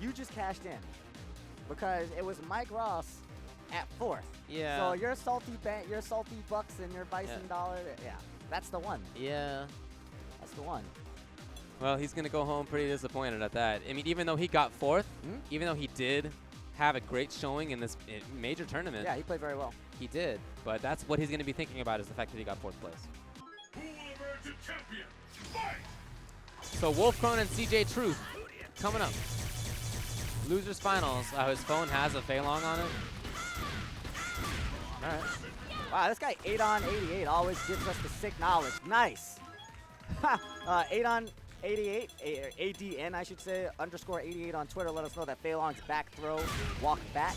you just cashed in because it was Mike Ross at 4th. Yeah. So your salty bucks and your Bison dollar, yeah, that's the one. Yeah. That's the one. Well, he's going to go home pretty disappointed at that. I mean, even though he got 4th, even though he did have a great showing in this major tournament. Yeah, he played very well. He did, but that's what he's going to be thinking about is the fact that he got 4th place. Who will emerge a champion? Fight! So Wolfcron and CJ Truth coming up. Losers finals. His phone has a Feilong on it. All right. Wow, this guy 8on88 always gives us the sick knowledge. Nice. 8on88, ADN I should say, _88 on Twitter. Let us know that Feilong's back throw, walk back,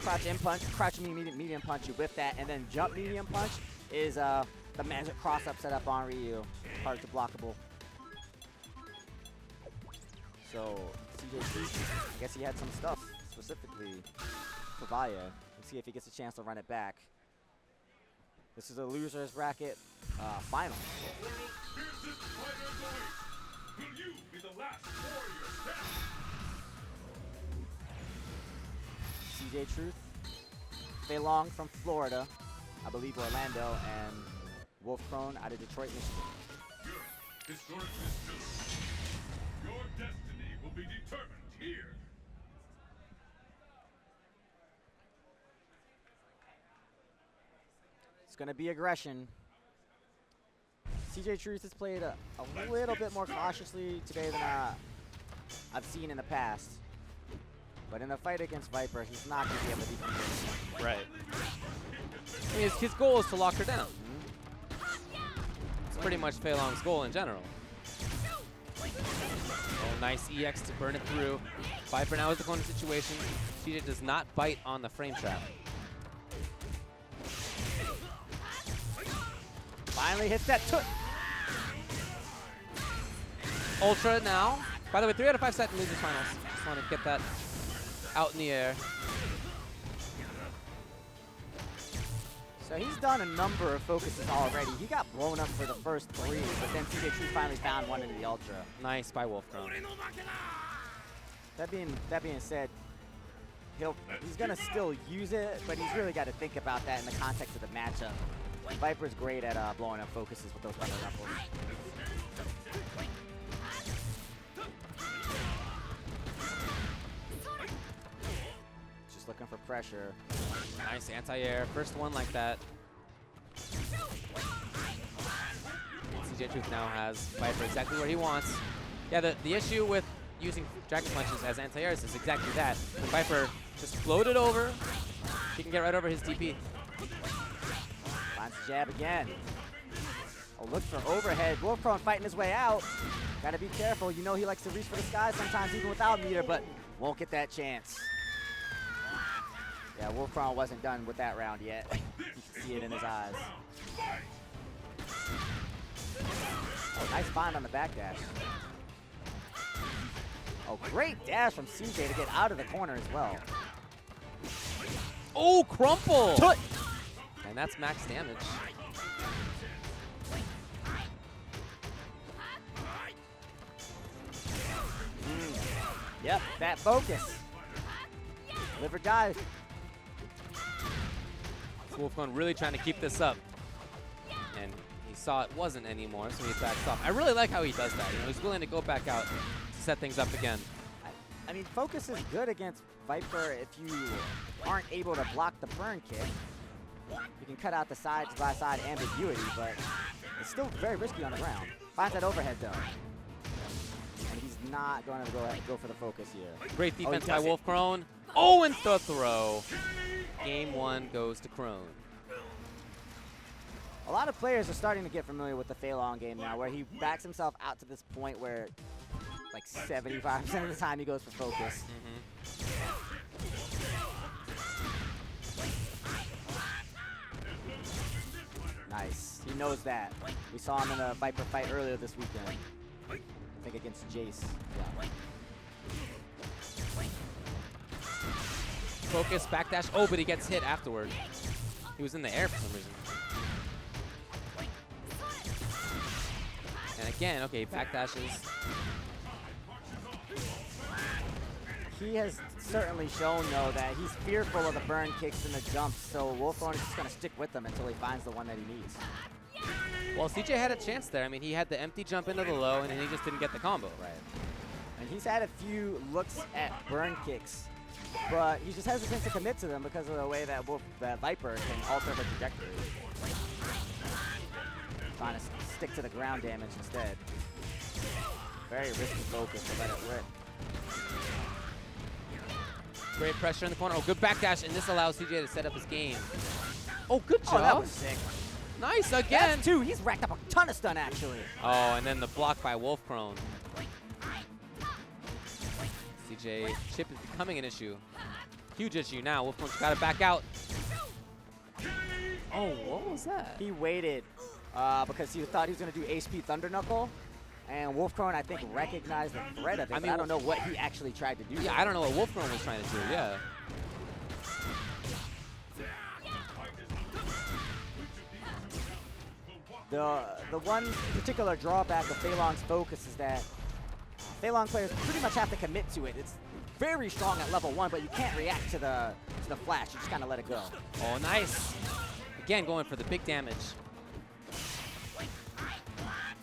crouch in punch, crouch medium punch, you whip that, and then jump medium punch is the magic cross up set up on Ryu. Hard to blockable. So CJC, I guess he had some stuff specifically for Valle. Let's see if he gets a chance to run it back. This is a loser's bracket final. Fiercest fighters await. Will you be the last warrior standing? CJ Truth, Feilong from Florida, I believe Orlando, and Wolf Prone out of Detroit, Michigan. Good. Historic distance. Your destiny will be determined here. It's going to be aggression. CJ Truth has played a little bit more cautiously today than I've seen in the past. But in a fight against Viper, he's not going to be able to defend this. Right. I mean, his goal is to lock her down. It's pretty much Feilong's goal in general. Oh, nice EX to burn it through. Viper now is the corner situation. CJ does not bite on the frame trap. Finally hits that. Ultra now. By the way, 3 out of 5 set in losers finals. Just want to get that out in the air. So he's done a number of focuses already. He got blown up for the first 3, but then CJ True finally found one in the Ultra. Nice by Wolfcrone. That being said, he's gonna still use it, but he's really got to think about that in the context of the matchup. Viper's great at blowing up focuses with those Thunder Knuckles. Just looking for pressure. Nice anti-air. First one like that. CJ Truth now has Viper exactly where he wants. Yeah, the issue with using Dragon Punches as anti-airs is exactly that. When Viper just floated over, he can get right over his DP. Finds the jab again. Oh, look for overhead. Wolfcrone fighting his way out. Gotta be careful. You know he likes to reach for the sky sometimes even without meter, but won't get that chance. Yeah, Wolfcrone wasn't done with that round yet. You can see it in his eyes. Oh, nice bind on the backdash. Oh, great dash from CJ to get out of the corner as well. Oh, crumple! Tut! And that's max damage. Yep, that focus. Live or die. Wolfcrone really trying to keep this up. And he saw it wasn't anymore, so he backs off. I really like how he does that. You know, he's willing to go back out to set things up again. I mean, focus is good against Viper if you aren't able to block the burn kick. You can cut out the side-by-side ambiguity, but it's still very risky on the ground. Finds that overhead, though. And he's not going to go for the focus here. Great defense by does it. Wolfcrone. Oh, and the throw. Game 1 goes to Crone. A lot of players are starting to get familiar with the Fei Long game now, where he backs himself out to this point where like 75% of the time he goes for focus. Nice. He knows that. We saw him in a Viper fight earlier this weekend. I think against Jace. Yeah. Focus, backdash. Oh, but he gets hit afterward. He was in the air for some reason. And again, okay, backdashes. He has certainly shown, though, that he's fearful of the burn kicks and the jumps, so Wolfcrone is just going to stick with them until he finds the one that he needs. Well, CJ had a chance there. I mean, he had the empty jump into the low, and then he just didn't get the combo. Right. And he's had a few looks at burn kicks, but he's just hesitant to commit to them because of the way that Viper can alter the trajectory. Trying to stick to the ground damage instead. Very risky focus to let it rip. Great pressure in the corner. Oh, good backdash, and this allows CJ to set up his game. Oh, good job. Oh, that was sick. Nice again. That's 2. He's racked up a ton of stun, actually. Oh, and then the block by Wolfcrone. CJ chip is becoming an issue. Huge issue now. Wolfcrone's got to back out. Oh, what was that? He waited because he thought he was going to do HP Thunder Knuckle. And Wolfcrone, I think, recognized the threat of it. I mean, I don't know what he actually tried to do. Yeah, I don't know what Wolfcrone was trying to do, yeah. The one particular drawback of Fei Long's focus is that Fei Long players pretty much have to commit to it. It's very strong at level 1, but you can't react to the flash. You just kind of let it go. Oh, nice. Again, going for the big damage.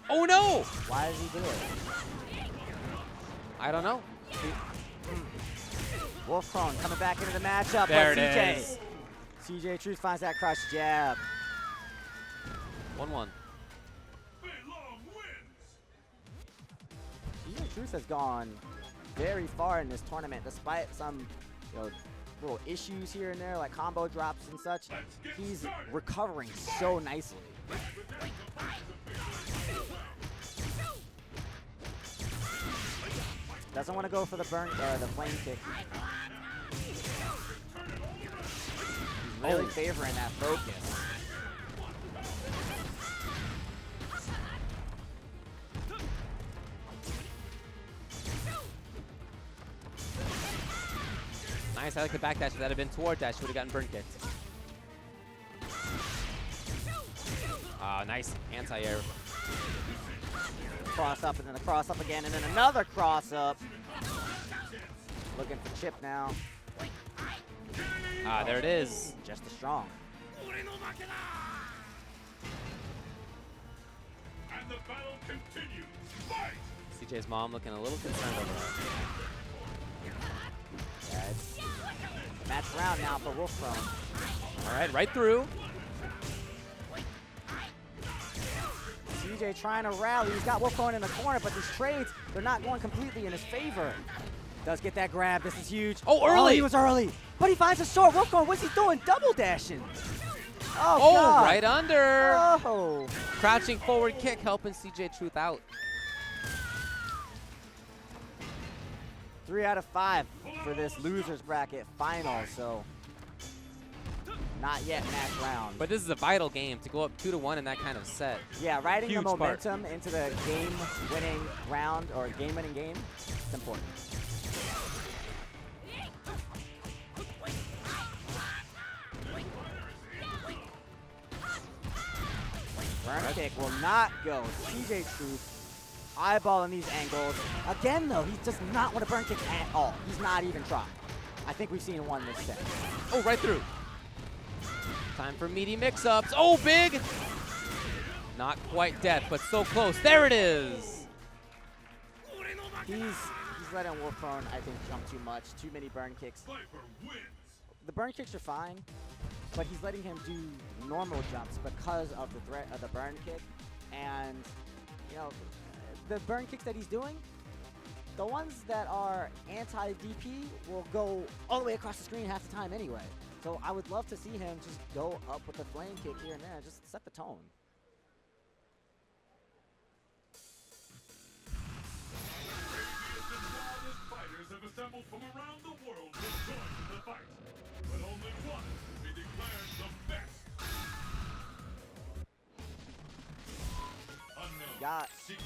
Oh, no! Why does he do it? I don't know. Wolfcrone coming back into the matchup. There but it is. CJ Truth finds that crush jab. 1-1. Fei Long wins. CJ Truth has gone very far in this tournament, despite some little issues here and there, like combo drops and such. He's recovering so nicely. Doesn't want to go for the the flame kick. He's really favoring that focus. Nice. I like the backdash. If that had been toward dash, would have gotten burn kicked. Nice anti-air. Cross up and then a cross up again and then another cross up. Looking for chip now. There it is. Just as strong. And the battle continues. Fight! CJ's mom looking a little concerned over that. Yeah, it's match round now for Wolf Throne. All right, right through. CJ trying to rally. He's got Wolf Throne in the corner, but these trades, they're not going completely in his favor. Does get that grab. This is huge. Oh, early. He was early. But he finds a sword. Wolf Throne, what's he doing? Double dashing. Oh, Oh, God. right under. Oh. Crouching forward kick helping CJ Truth out. 3 out of 5 for this losers bracket final, so not yet match round. But this is a vital game to go up 2-1 in that kind of set. Yeah, riding the Huge part. momentum into the game-winning round or game-winning game, it's important. Burn kick will not go. CJ Truth eyeballing these angles. Again, though, he does not want to burn kick at all. He's not even trying. I think we've seen one this set. Oh, right through. Time for meaty mix-ups. Oh, big. Not quite death, but so close. There it is. He's letting Wolf Throne, I think, jump too much. Too many burn kicks. Viper wins. The burn kicks are fine, but he's letting him do normal jumps because of the threat of the burn kick. And, you know, the burn kicks that he's doing, the ones that are anti-DP will go all the way across the screen half the time anyway. So I would love to see him just go up with a flame kick here and there, just set the tone. Wildest fighters have assembled from around the world to join the fight. But only one will be declared the best. Unknown. Got Secret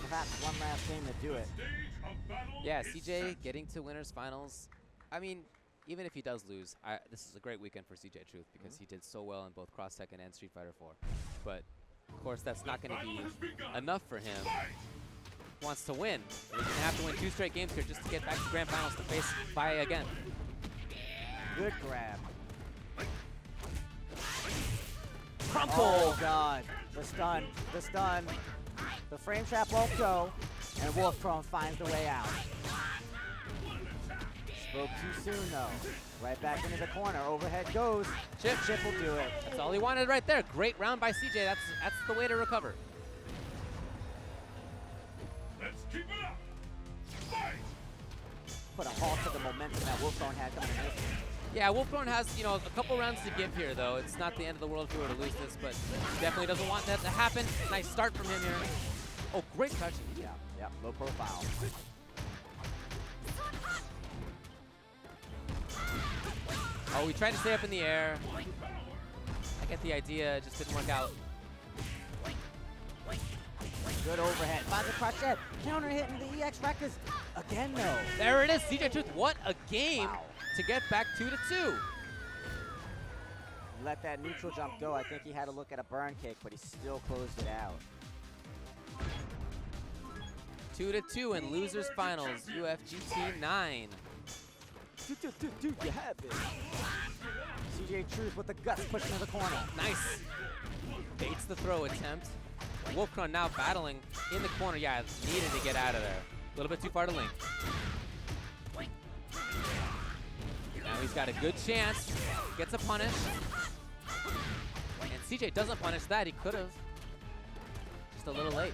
perhaps one last game to do it. stage of battle. Yeah, is CJ set. getting to winners finals. I mean, even if he does lose, this is a great weekend for CJ Truth because he did so well in both Cross Tekken and Street Fighter 4. But of course, that's not going to Battle be has begun. enough for him. Fight! Wants to win. He's going to have to win 2 straight games here just to get back to grand finals to face Bai again. Good grab. Crumple. Oh, God. The stun. The stun. The frame trap won't go, and Wolf Throne finds the way out. Spoke too soon, though. Right back into the corner. Overhead goes. Chip. Chip will do it. That's all he wanted right there. Great round by CJ. That's the way to recover. Let's keep it up. Fight! Put a halt to the momentum that Wolf Throne had coming in. Yeah, Wolf Throne has, you know, a couple rounds to give here, though. It's not the end of the world if he were to lose this, but he definitely doesn't want that to happen. Nice start from him here. Oh, great crouching. Yeah, yeah, low profile. Oh, he tried to stay up in the air. I get the idea, it just didn't work out. Good overhead. Finds a crochet. Counter hitting the EX Records. Again, though. There it is, CJ Truth. What a game Wow. to get back 2-2. Let that neutral jump go. I think he had to look at a burn kick, but he still closed it out. 2-2 in losers finals, UFGT9. Dude, you have it. CJ Truth with the guts pushing to the corner. Nice. Baits the throw attempt. Wolf Throne now battling in the corner. Yeah, needed to get out of there. A little bit too far to link. Now he's got a good chance. Gets a punish. And CJ doesn't punish that. He could have. Just a little late.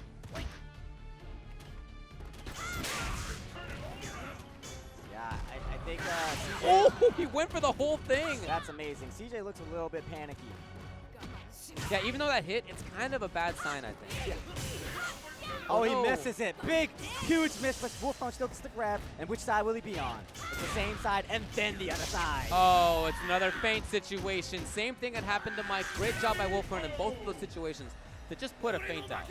Yeah, I think CJ, Oh, he went for the whole thing. that's amazing. CJ looks a little bit panicky. Yeah, even though that hit, it's kind of a bad sign, I think. Oh, no. he misses it. Big, huge miss, but Wolf Throne still gets the grab. And which side will he be on? It's the same side and then the other side. Oh, it's another feint situation. Same thing that happened to Mike. Great job by Wolf Throne in both of those situations to just put a feint out.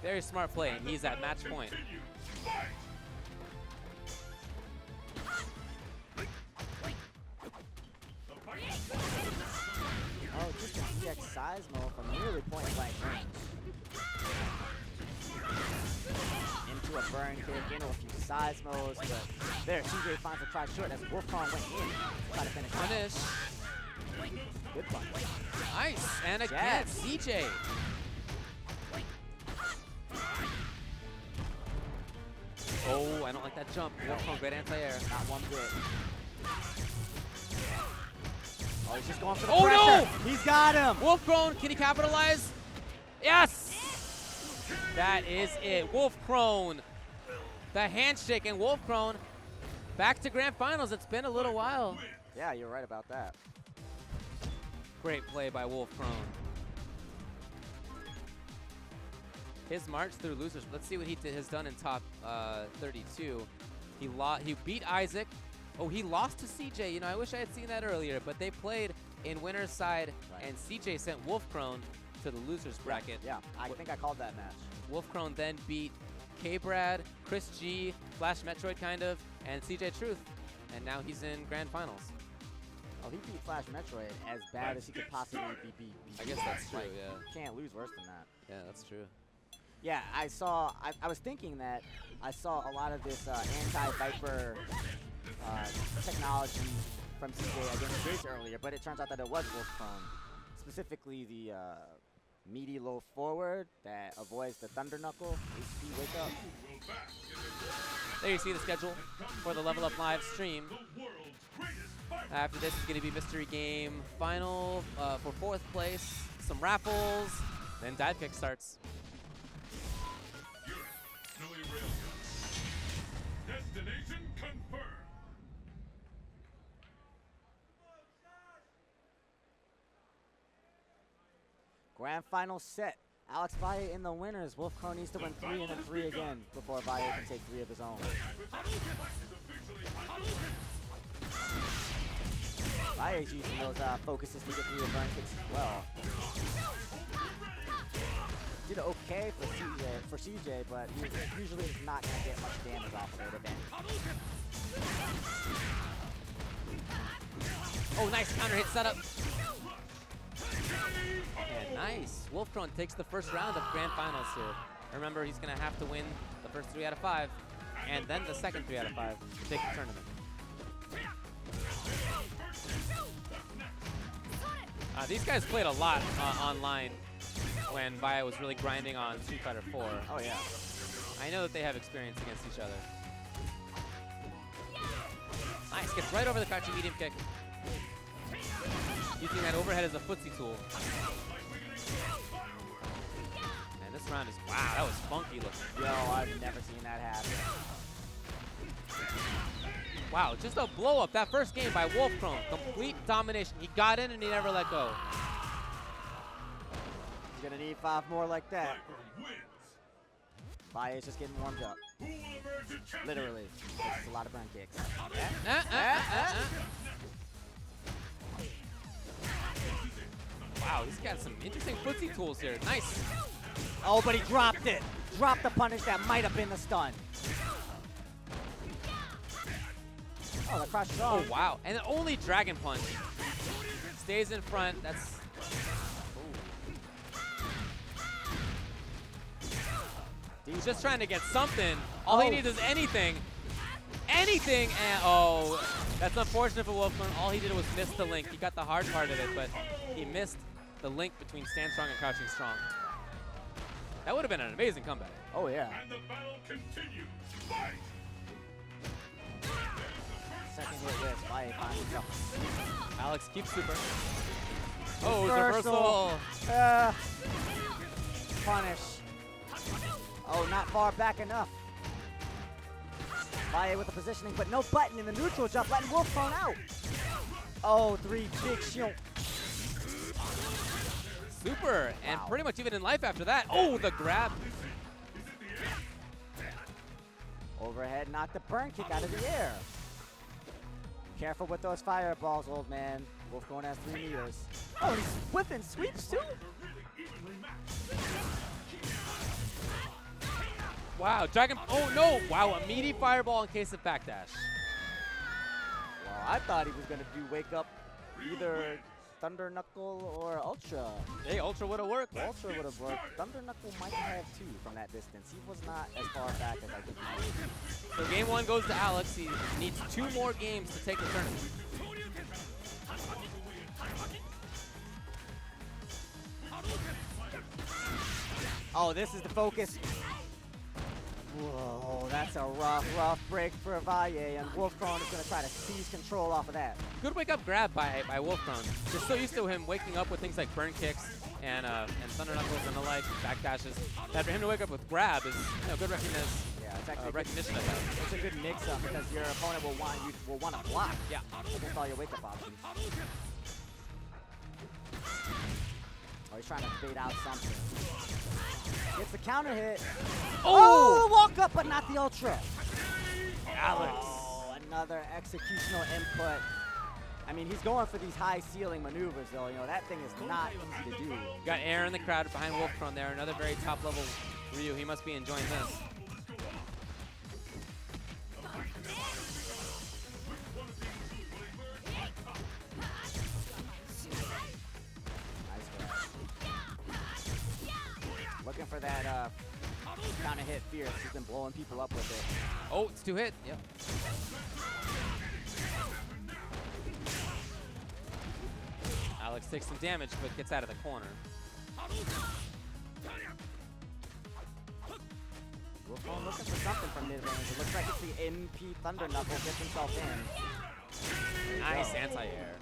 Very smart play, and he's at match point. Continue. Fight! Seismo from nearly point blank range. Into a burn kick, into a few Seismos, but there, CJ finds a try short as Wolfcon went in to try to finish. Punish. Good punish. Nice. And again, Yes. CJ. Oh, I don't like that jump. Wolfcone, great anti-air. Not one bit. Oh, he's just going for the Oh, pressure. no! He's got him. Wolfcrone, can he capitalize? Yes! That is it. Wolfcrone. The handshake, and Wolfcrone back to grand finals. It's been a little while. Yeah, you're right about that. Great play by Wolfcrone. His march through losers. Let's see what he has done in top 32. He beat Isaac. Oh, he lost to CJ. You know, I wish I had seen that earlier, but they played in winner's side, Right. and CJ sent Wolfcrone to the losers bracket. Yeah, I think I called that match. Wolfcrone then beat K-Brad, Chris G, Flash Metroid kind of, and CJ Truth, and now he's in grand finals. Oh, he beat Flash Metroid as bad as he could possibly be beat. I guess that's true, Like, yeah. Can't lose worse than that. Yeah, that's true. Yeah, I was thinking that I saw a lot of this anti-Viper technology from CJ against Jace earlier, but it turns out that it was Wolfcrone. Specifically the meaty low forward that avoids the Thunder Knuckle, HP wake up. There you see the schedule for the Level Up Live stream. After this is going to be Mystery Game Final for 4th place, some raffles, then dive kick starts. Destination confirmed. Grand final set. Alex Valle in the winners. Wolfcrone needs to win 3 and then 3 again before Valle can take 3 of his own. Valle's using those focuses to get 3 of burn kicks as well. Did okay for CJ, but he usually is not going to get much damage off of it, if any. Oh, nice counter hit setup. Yeah, nice. Wolfcrone takes the first round of grand finals here. Remember, he's going to have to win the first 3 out of 5, and then the second 3 out of 5 to take the tournament. These guys played a lot online when Valle was really grinding on Street Fighter 4. Oh, yeah. I know that they have experience against each other. Nice, gets right over the crouching medium kick. Using that overhead as a footsie tool. And this round is, wow, that was funky looking. Yo, I've never seen that happen. Wow, just a blow up. That first game by Wolfcrone, complete domination. He got in and he never let go. He's going to need 5 more like that. Valle's just getting warmed up. Literally. This is a lot of burn kicks. Wow, he's got some interesting footsie tools here. Nice. Oh, but he dropped it. Dropped the punish that might have been the stun. Oh, the crush is on. Oh, wow. And only Dragon Punch. Stays in front. That's... He's just trying to get something. All he needs is anything. Anything, and oh, that's unfortunate for Wolfcrone. All he did was miss the link. He got the hard part of it, but he missed the link between Stand Strong and Crouching Strong. That would have been an amazing comeback. Oh, yeah. And the battle continues. Fight! Second hit with Valle finds himself. Alex keeps super. Oh, reversal. Punish. Oh, not far back enough. Valle with the positioning, but no button in the neutral jump, letting Wolfcrone out. Oh, 3 big shield. Super, and Wow. pretty much even in life after that. Oh, the grab. Overhead, knocked the burn kick out of the air. Careful with those fireballs, old man. Wolfcrone has 3 meters. Oh, he's whipping sweeps too? Wow, Dragon, oh no. Wow, a meaty fireball in case of backdash. Well, I thought he was going to do wake up either Thunder Knuckle or Ultra. Hey, Ultra would have worked. Ultra would have worked. Thunder Knuckle might have 2 from that distance. He was not as far back as I think he was. So game 1 goes to Alex. He needs 2 more games to take the tournament. Oh, this is the focus. Whoa, that's a rough break for Valle, and Wolfcrone is going to try to seize control off of that. Good wake up grab by Wolfcrone. Just so used to him waking up with things like burn kicks and Thunder Knuckles and the like, back dashes. That for him to wake up with grab is good recognition. Yeah, it's actually Recognition of that. it's a good mix-up because your opponent will want to block. Yeah. Against all your wake-up options. Oh, he's trying to bait out something. Gets the counter hit. Oh, walk up, but not the ultra. Alex. Oh, another executional input. I mean, he's going for these high ceiling maneuvers, though. You know, that thing is not easy to do. Got air in the crowd behind Wolfcrone there. Another very top level Ryu. He must be enjoying this. Looking for that counter hit fierce. He's been blowing people up with it. Oh, it's 2 hit. Yep. Alex takes some damage, but gets out of the corner. Wolfcrone looking for something from mid-range. It looks like it's the MP Thunder Knuckle. Gets himself in. Nice anti-air.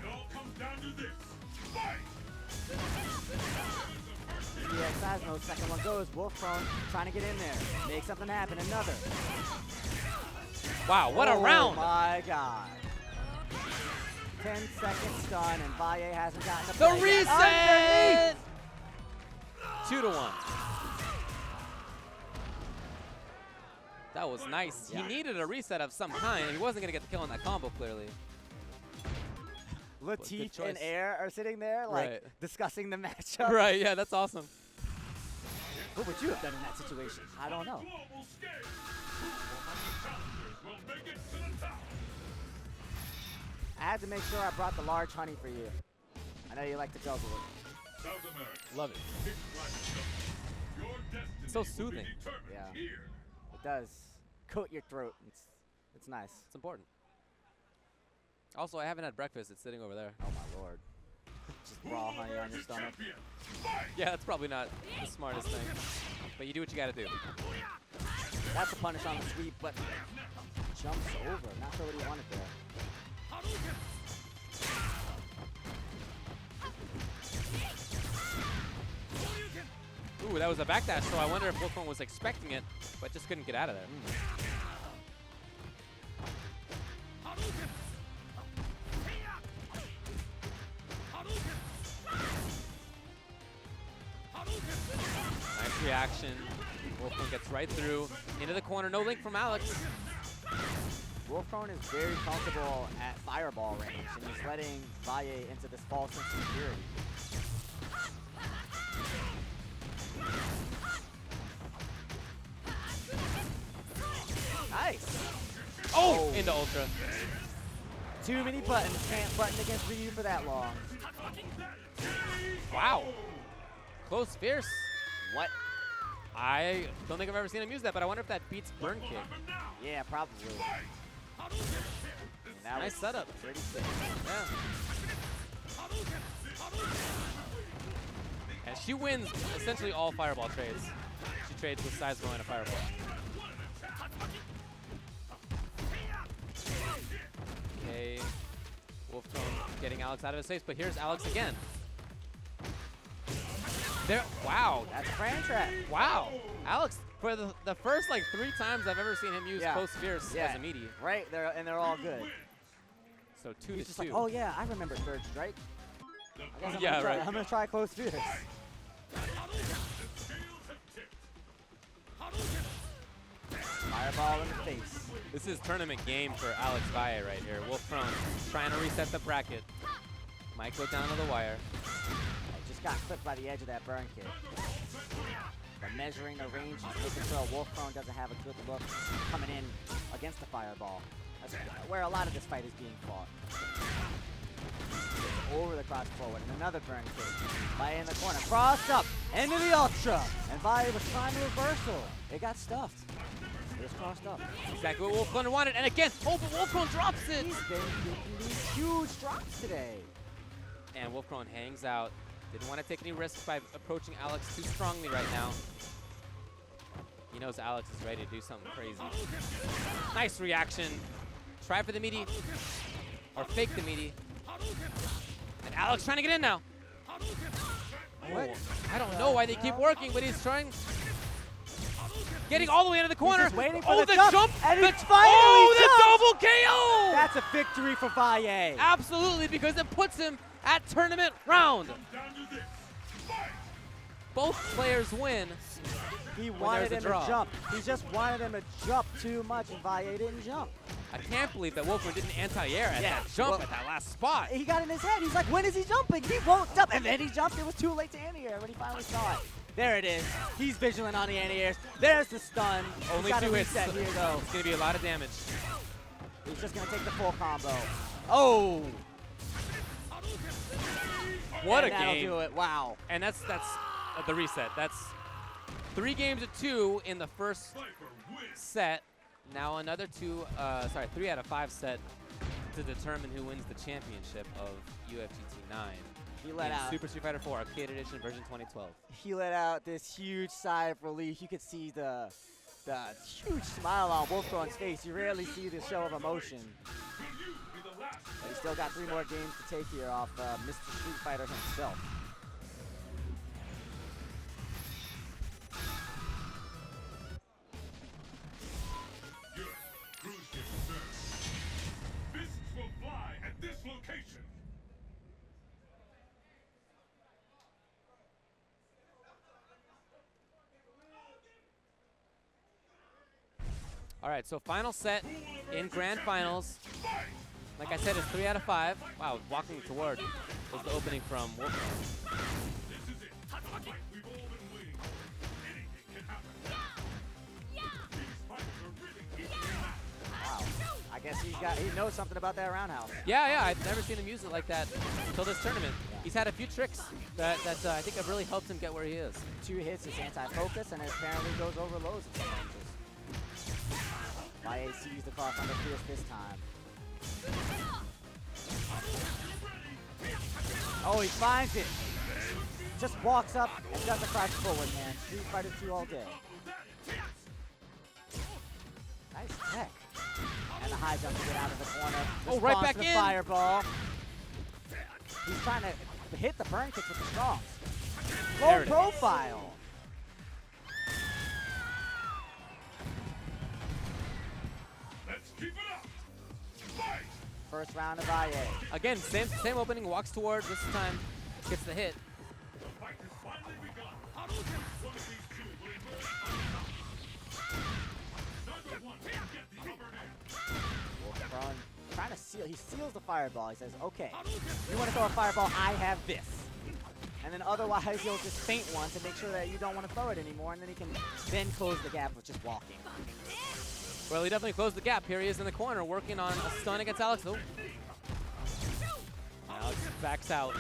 It all comes down to this. Fight! DX Asmo, second one goes. Wolfcrone trying to get in there. Make something happen. Another. Wow, what a round! Oh my god. 10-second stun, and Valle hasn't gotten the The play yet. reset! 2-1. That was nice. Yeah. He needed a reset of some kind. He wasn't going to get the kill on that combo, clearly. Latif choice. and Air are sitting there, like, Right. discussing the matchup. Right, yeah, that's awesome. What would you have done in that situation? I don't know. Global scale. Challengers will make it to the top. I had to make sure I brought the large honey for you. I know you like to juggle it. South America. Love it. Kick right. Your destiny So will be soothing. determined Yeah. here. It does coat your throat. It's nice. It's important. Also, I haven't had breakfast. It's sitting over there. Oh my lord. Just raw honey on your stomach. Champion. Fight! Yeah, that's probably not the smartest thing. But you do what you got to do. That's a punish on the sweep, but jumps over. Not sure what he wanted there. Ooh, that was a backdash, so I wonder if Wolfcrone was expecting it, but just couldn't get out of there. Nice reaction. Wolfcrone gets right through. Into the corner. No link from Alex. Wolfcrone is very comfortable at fireball range, and he's letting Valle into this false sense of security. Nice. Oh! Into Ultra. Too many buttons. Can't button against Ryu for that long. Wow. Close fierce. What? I don't think I've ever seen him use that, but I wonder if that beats Burn Kick. Yeah, probably. That Nice was setup. Pretty sick. Yeah. And she wins essentially all fireball trades. She trades with Seismo and a fireball. Okay. Wolfcrone getting Alex out of his face, but here's Alex again. There. Wow. That's a frame trap. Wow. Alex, for the first like 3 times I've ever seen him use Yeah. close fierce Yeah. as a meaty. Right, they're all good. So 2 He's to just 2. like, oh yeah, I remember Surge Strike. I guess Yeah, right. I'm gonna try close fierce. Fireball in the face. This is tournament game for Alex Valle right here. Wolfcrone trying to reset the bracket. Might go down to the wire. Just got clipped by the edge of that burn kick. But measuring the range, he's making sure Wolfcrone doesn't have a good look coming in against the fireball. That's where a lot of this fight is being fought. Over the cross forward, and another burn kick. Valle in the corner, crossed up, into the Ultra. And Valle was trying to reversal. It got stuffed. It was crossed up. Exactly what Wolfcrone wanted, and again, oh, but Wolfcrone drops it! He's been getting these huge drops today. And Wolfcrone hangs out. Didn't want to take any risks by approaching Alex too strongly right now. He knows Alex is ready to do something crazy. Nice reaction. Try for the meaty, or fake the meaty. And Alex trying to get in now. What? I don't know why they keep working, but he's trying. Getting all the way into the corner. He's just waiting for the the jump. and the, he finally oh, jumped! the double KO! That's a victory for Valle. Absolutely, because it puts him at tournament round. Both players win. He when wanted there's him a to draw. jump. He just wanted him to jump too much, and Valle didn't jump. I can't believe that Wolfcrone didn't anti-air at Yeah, that jump well, at that last spot. He got in his head. He's like, when is he jumping? He won't jump. And then he jumped. It was too late to anti-air when he finally saw it. There it is. He's vigilant on the anti-airs. There's the stun. Only He's got 2 a hits reset here, though. It's going to be a lot of damage. He's just going to take the full combo. Oh! What And a that'll game. do it. Wow. And that's the reset. That's 3 games to 2 in the first set. Now another 3 out of 5 set to determine who wins the championship of UFGT9. He let out. Super Street Fighter 4 Arcade Edition version 2012. He let out this huge sigh of relief. You could see the huge smile on Wolfcrone's face. You rarely see this show of emotion. But he's still got 3 more games to take here off Mr. Street Fighter himself. Fists will fly at this location. All right, so final set in grand finals. Like I said, it's 3 out of 5. Wow, walking toward was the opening from Wolfcrone. This is it. The fight we've all been waiting for. Anything can happen. These fighters are really equal match. Wow. I guess he knows something about that roundhouse. Yeah, I've never seen him use it like that until this tournament. He's had a few tricks that I think have really helped him get where he is. 2 hits is anti-focus, and it apparently goes over lows in some ranges. Valle sees the cross under fierce this time. Oh, he finds it. Just walks up and does a crash forward, man. Street Fighter 2 all day. Nice tech. And the high jump to get out of the corner. Oh, right Responds back to the in. Fireball. He's trying to hit the burn kicks with the strongs. There Low it is. profile. Let's keep it up. Fight. First round of Valle. Again, same opening, walks toward, this time gets the hit. The fight has finally begun. One of these two will emerge on top. Neither one can get the upper hand. Wolfcrone trying to seal. He seals the fireball. He says, okay, you want to throw a fireball, I have this. And then otherwise he'll just feint one to make sure that you don't want to throw it anymore, and then he can then close the gap with just walking. Well, he definitely closed the gap. Here he is in the corner working on a stun against Alex. Oh. Alex backs out.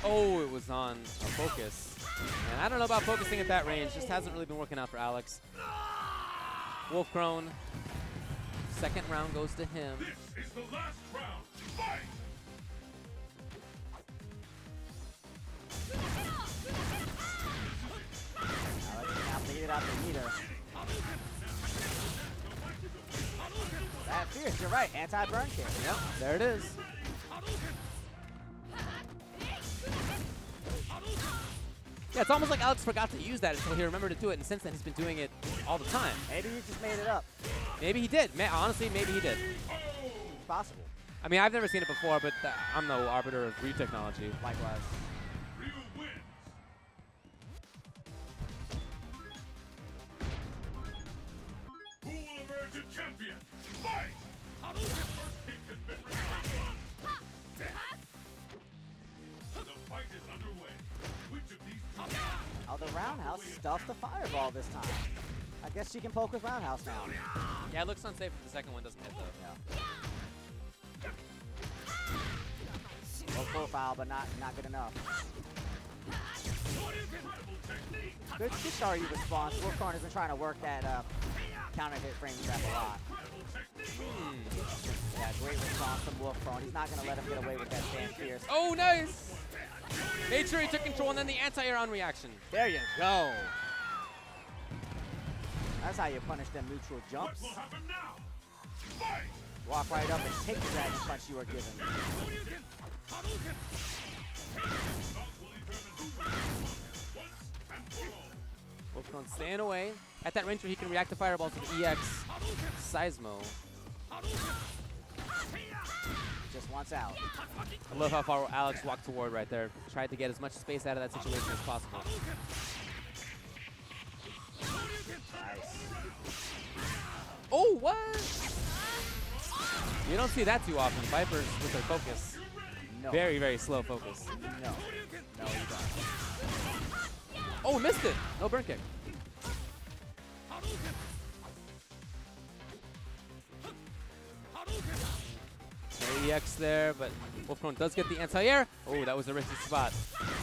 Oh, it was on a focus. And I don't know about focusing at that range. Just hasn't really been working out for Alex. Wolfcrone. Second round goes to him. This is the last round. Fight. Alex can now bleed it out the meter. That fierce, you're right. Anti-burn kick. Yep, there it is. Yeah, it's almost like Alex forgot to use that until he remembered to do it, and since then he's been doing it all the time. Maybe he just made it up. Maybe he did. Honestly, maybe he did. It's possible. I mean, I've never seen it before, but I'm no arbiter of Ryu technology. Likewise. Ryu wins. Who will emerge a champion? Fight. the roundhouse stuffs the fireball this time. I guess she can poke with roundhouse now. Yeah, it looks unsafe if the second one doesn't hit though. Yeah. Low profile, but not good enough. Good RU response. Wolfcorn has been trying to work that counter hit frame trap a lot. Yeah, great response from Wolfcorn. He's not going to let him get away with that Stand Fierce. Oh, nice! Made sure he took control and then the anti-air on reaction. There you go. That's how you punish them neutral jumps. What will happen now? Fight! Walk right up and take the dragon punch you were given. Wolfcone staying away. At that range where he can react to fireballs with EX Seismo. Just once out. I love how far Alex walked toward right there. Tried to get as much space out of that situation as possible. Nice. Oh, what? You don't see that too often. Vipers with their focus. No. Very, very slow focus. No. No, you don't. Oh, missed it. No burn kick. No EX there, but Wolfcone does get the anti-air. Oh, that was a risky spot.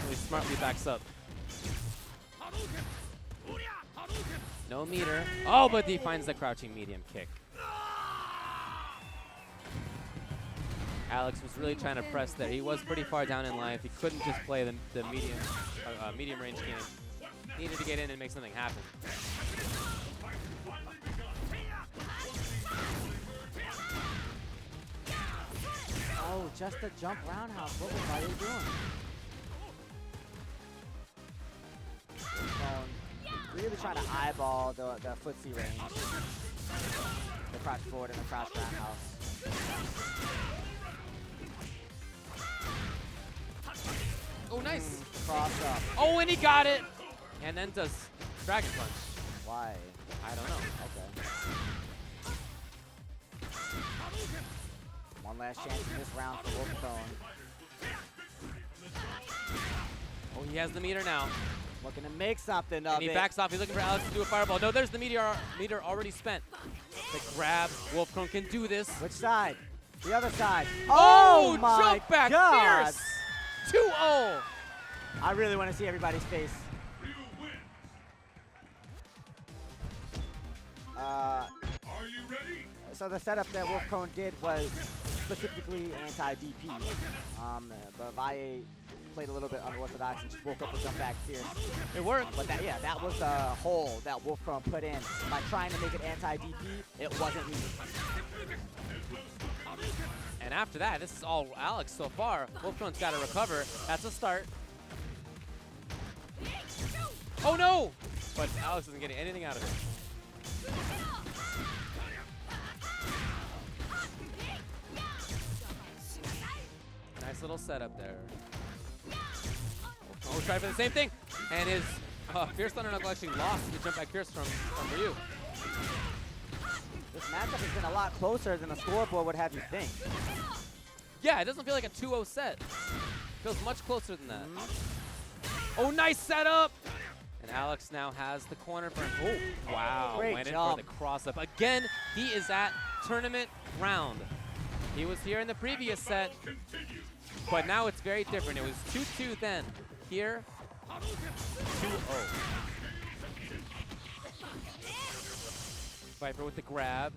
Really smartly backs up. No meter. Oh, but he finds the crouching medium kick. Alex was really trying to press there. He was pretty far down in life. He couldn't just play the medium range game. Needed to get in and make something happen. Oh, just a jump roundhouse. What was Valle doing? Really trying to eyeball the footsie range. The crouch forward and the crouch roundhouse. Oh, nice. Cross up. Oh, and he got it. And then does Dragon Punch. Why? I don't know. Okay. One last chance in this round for Wolfcone. Oh, he has the meter now. Looking to make something of And he it. backs off. He's looking for Alex to do a fireball. No, there's the meter already spent. The grab. Wolfcone can do this. Which side? The other side. Oh, my jump back God. fierce. 2-0. I really want to see everybody's face. Are you ready? So the setup that Wolfcone did was specifically anti-DP. But Valle played a little bit unorthodox and just woke up with jump back fierce. It worked. But that was the hole that Wolfcone put in. By trying to make it anti-DP, it wasn't needed. And after that, this is all Alex so far. Wolfcone's got to recover. That's a start. Oh, no! But Alex isn't getting anything out of it. Nice little setup there. Oh, try for the same thing. And his Fierce Thunder Knuckle actually lost the jump back Fierce from Ryu. This matchup has been a lot closer than the scoreboard would have you think. Yeah, it doesn't feel like a 2-0 set. Feels much closer than that. Oh, nice setup! And Alex now has the corner for him. Oh, wow. Great Went jump. in for the cross-up. Again, he is at tournament round. He was here in the previous set, but now it's very different. It was 2-2 then. Here, 2-0. Viper with the grab.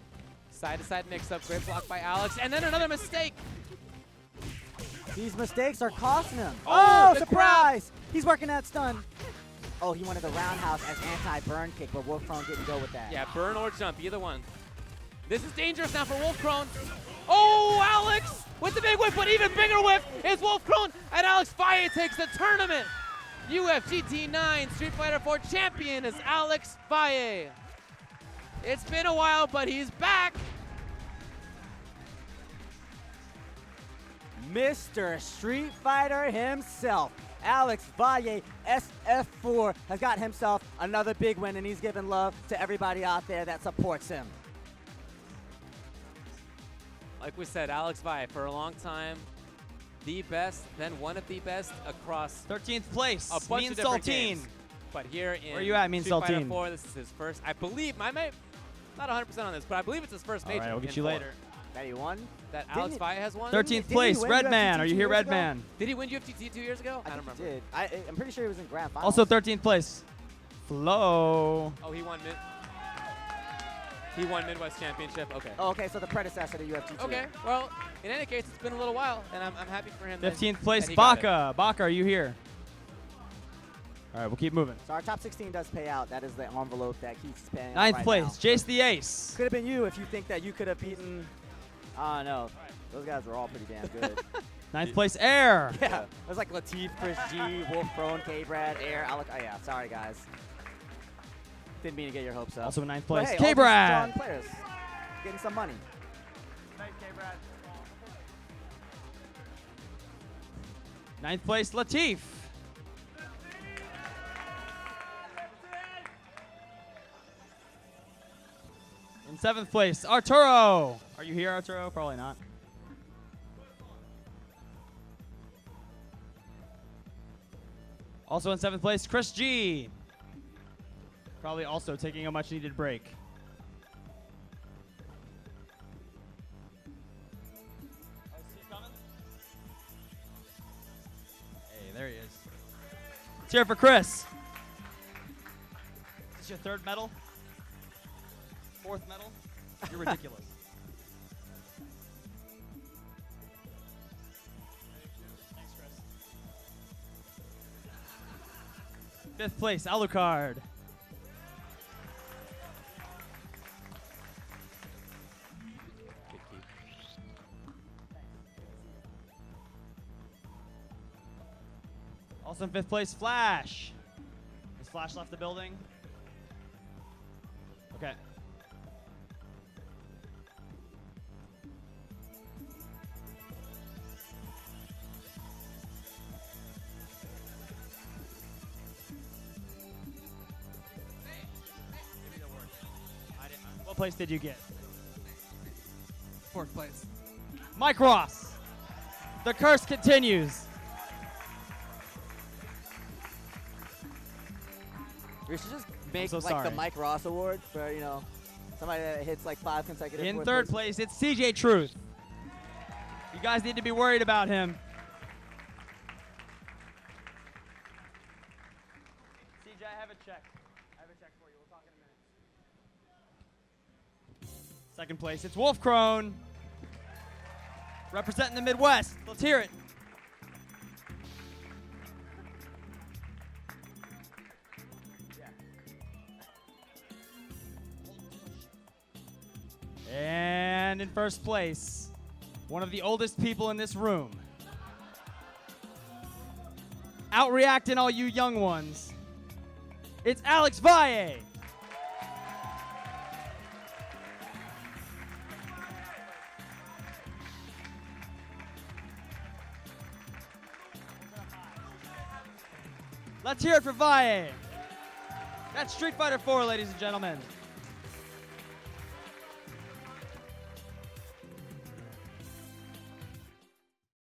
Side-to-side mix-up. Great block by Alex. And then another mistake. These mistakes are costing him. Oh, Oh, the surprise! He's working that stun. Oh, he wanted the roundhouse as anti-burn kick, but Wolfcone didn't go with that. Yeah, burn or jump, either one. This is dangerous now for Wolfcone. Oh, Alex with the big whip, but even bigger whip is Wolfcone, and Alex Valle takes the tournament. UFGT9 Street Fighter 4 champion is Alex Valle. It's been a while, but he's back. Mr. Street Fighter himself, Alex Valle, SF4, has got himself another big win, and he's giving love to everybody out there that supports him. Like we said, Alex Valle, for a long time, the best, then one of the best across 13th place. a bunch Me of and different Saltine. games. But here in Where are you at, Mean Street Fighter Saltine? 4, this is his first. I believe, I might not 100% on this, but I believe it's his first All major. right, we'll get in you 4. later. That he won? That Didn't Alex it- Valle has won. 13th he place, win Red UFGT Man. Are you 2 here, years Red ago? Man? Did he win UFGT 2 years ago? I don't think he remember. did. I'm pretty sure he was in grand finals. Also 13th place, Flo. Oh, he won Midwest Championship. Okay. Oh, okay, so the predecessor to UFGT. Okay. Well, in any case, it's been a little while, and I'm happy for him. that- 15th place, that he got it. Baka. Baka, are you here? All right, we'll keep moving. So our top 16 does pay out. That is the envelope that Keith's paying out 9th right place, now. Jace the Ace. Could have been you if you think that you could have beaten. I don't know. Those guys were all pretty damn good. 9th place, Air. Yeah. It was like Latif, Chris G, Wolf Prone, K-Brad, Air, Alec. Oh, yeah. Sorry, guys. Didn't mean to get your hopes up. Also in 9th But place, hey, all these K-Brad. strong players getting some money. Nice, K-Brad. 9th place, Latif. In 7th place, Arturo. Are you here, Arturo? Probably not. Also in 7th place, Chris G. Probably also taking a much needed break. Hey, there he is. Let's hear it for Chris. Is this your 3rd medal? 4th medal? You're ridiculous. Thanks, Chris. 5th place, Alucard. Good keep. Also in 5th place, Flash. Has Flash left the building? Okay. What place did you get? 4th place. Mike Ross. The curse continues. We should just make so like sorry. the Mike Ross Award for, somebody that hits like 5 consecutive. In 4th 3rd place, it's CJ Truth. You guys need to be worried about him. CJ, I have a check. I have a check for you. We'll talk in a minute. 2nd place, it's Wolf Crone. Representing the Midwest. Let's hear it. And in 1st place, one of the oldest people in this room. Outreacting all you young ones. It's Alex Valle. Let's hear it for Valle. That's Street Fighter 4, ladies and gentlemen.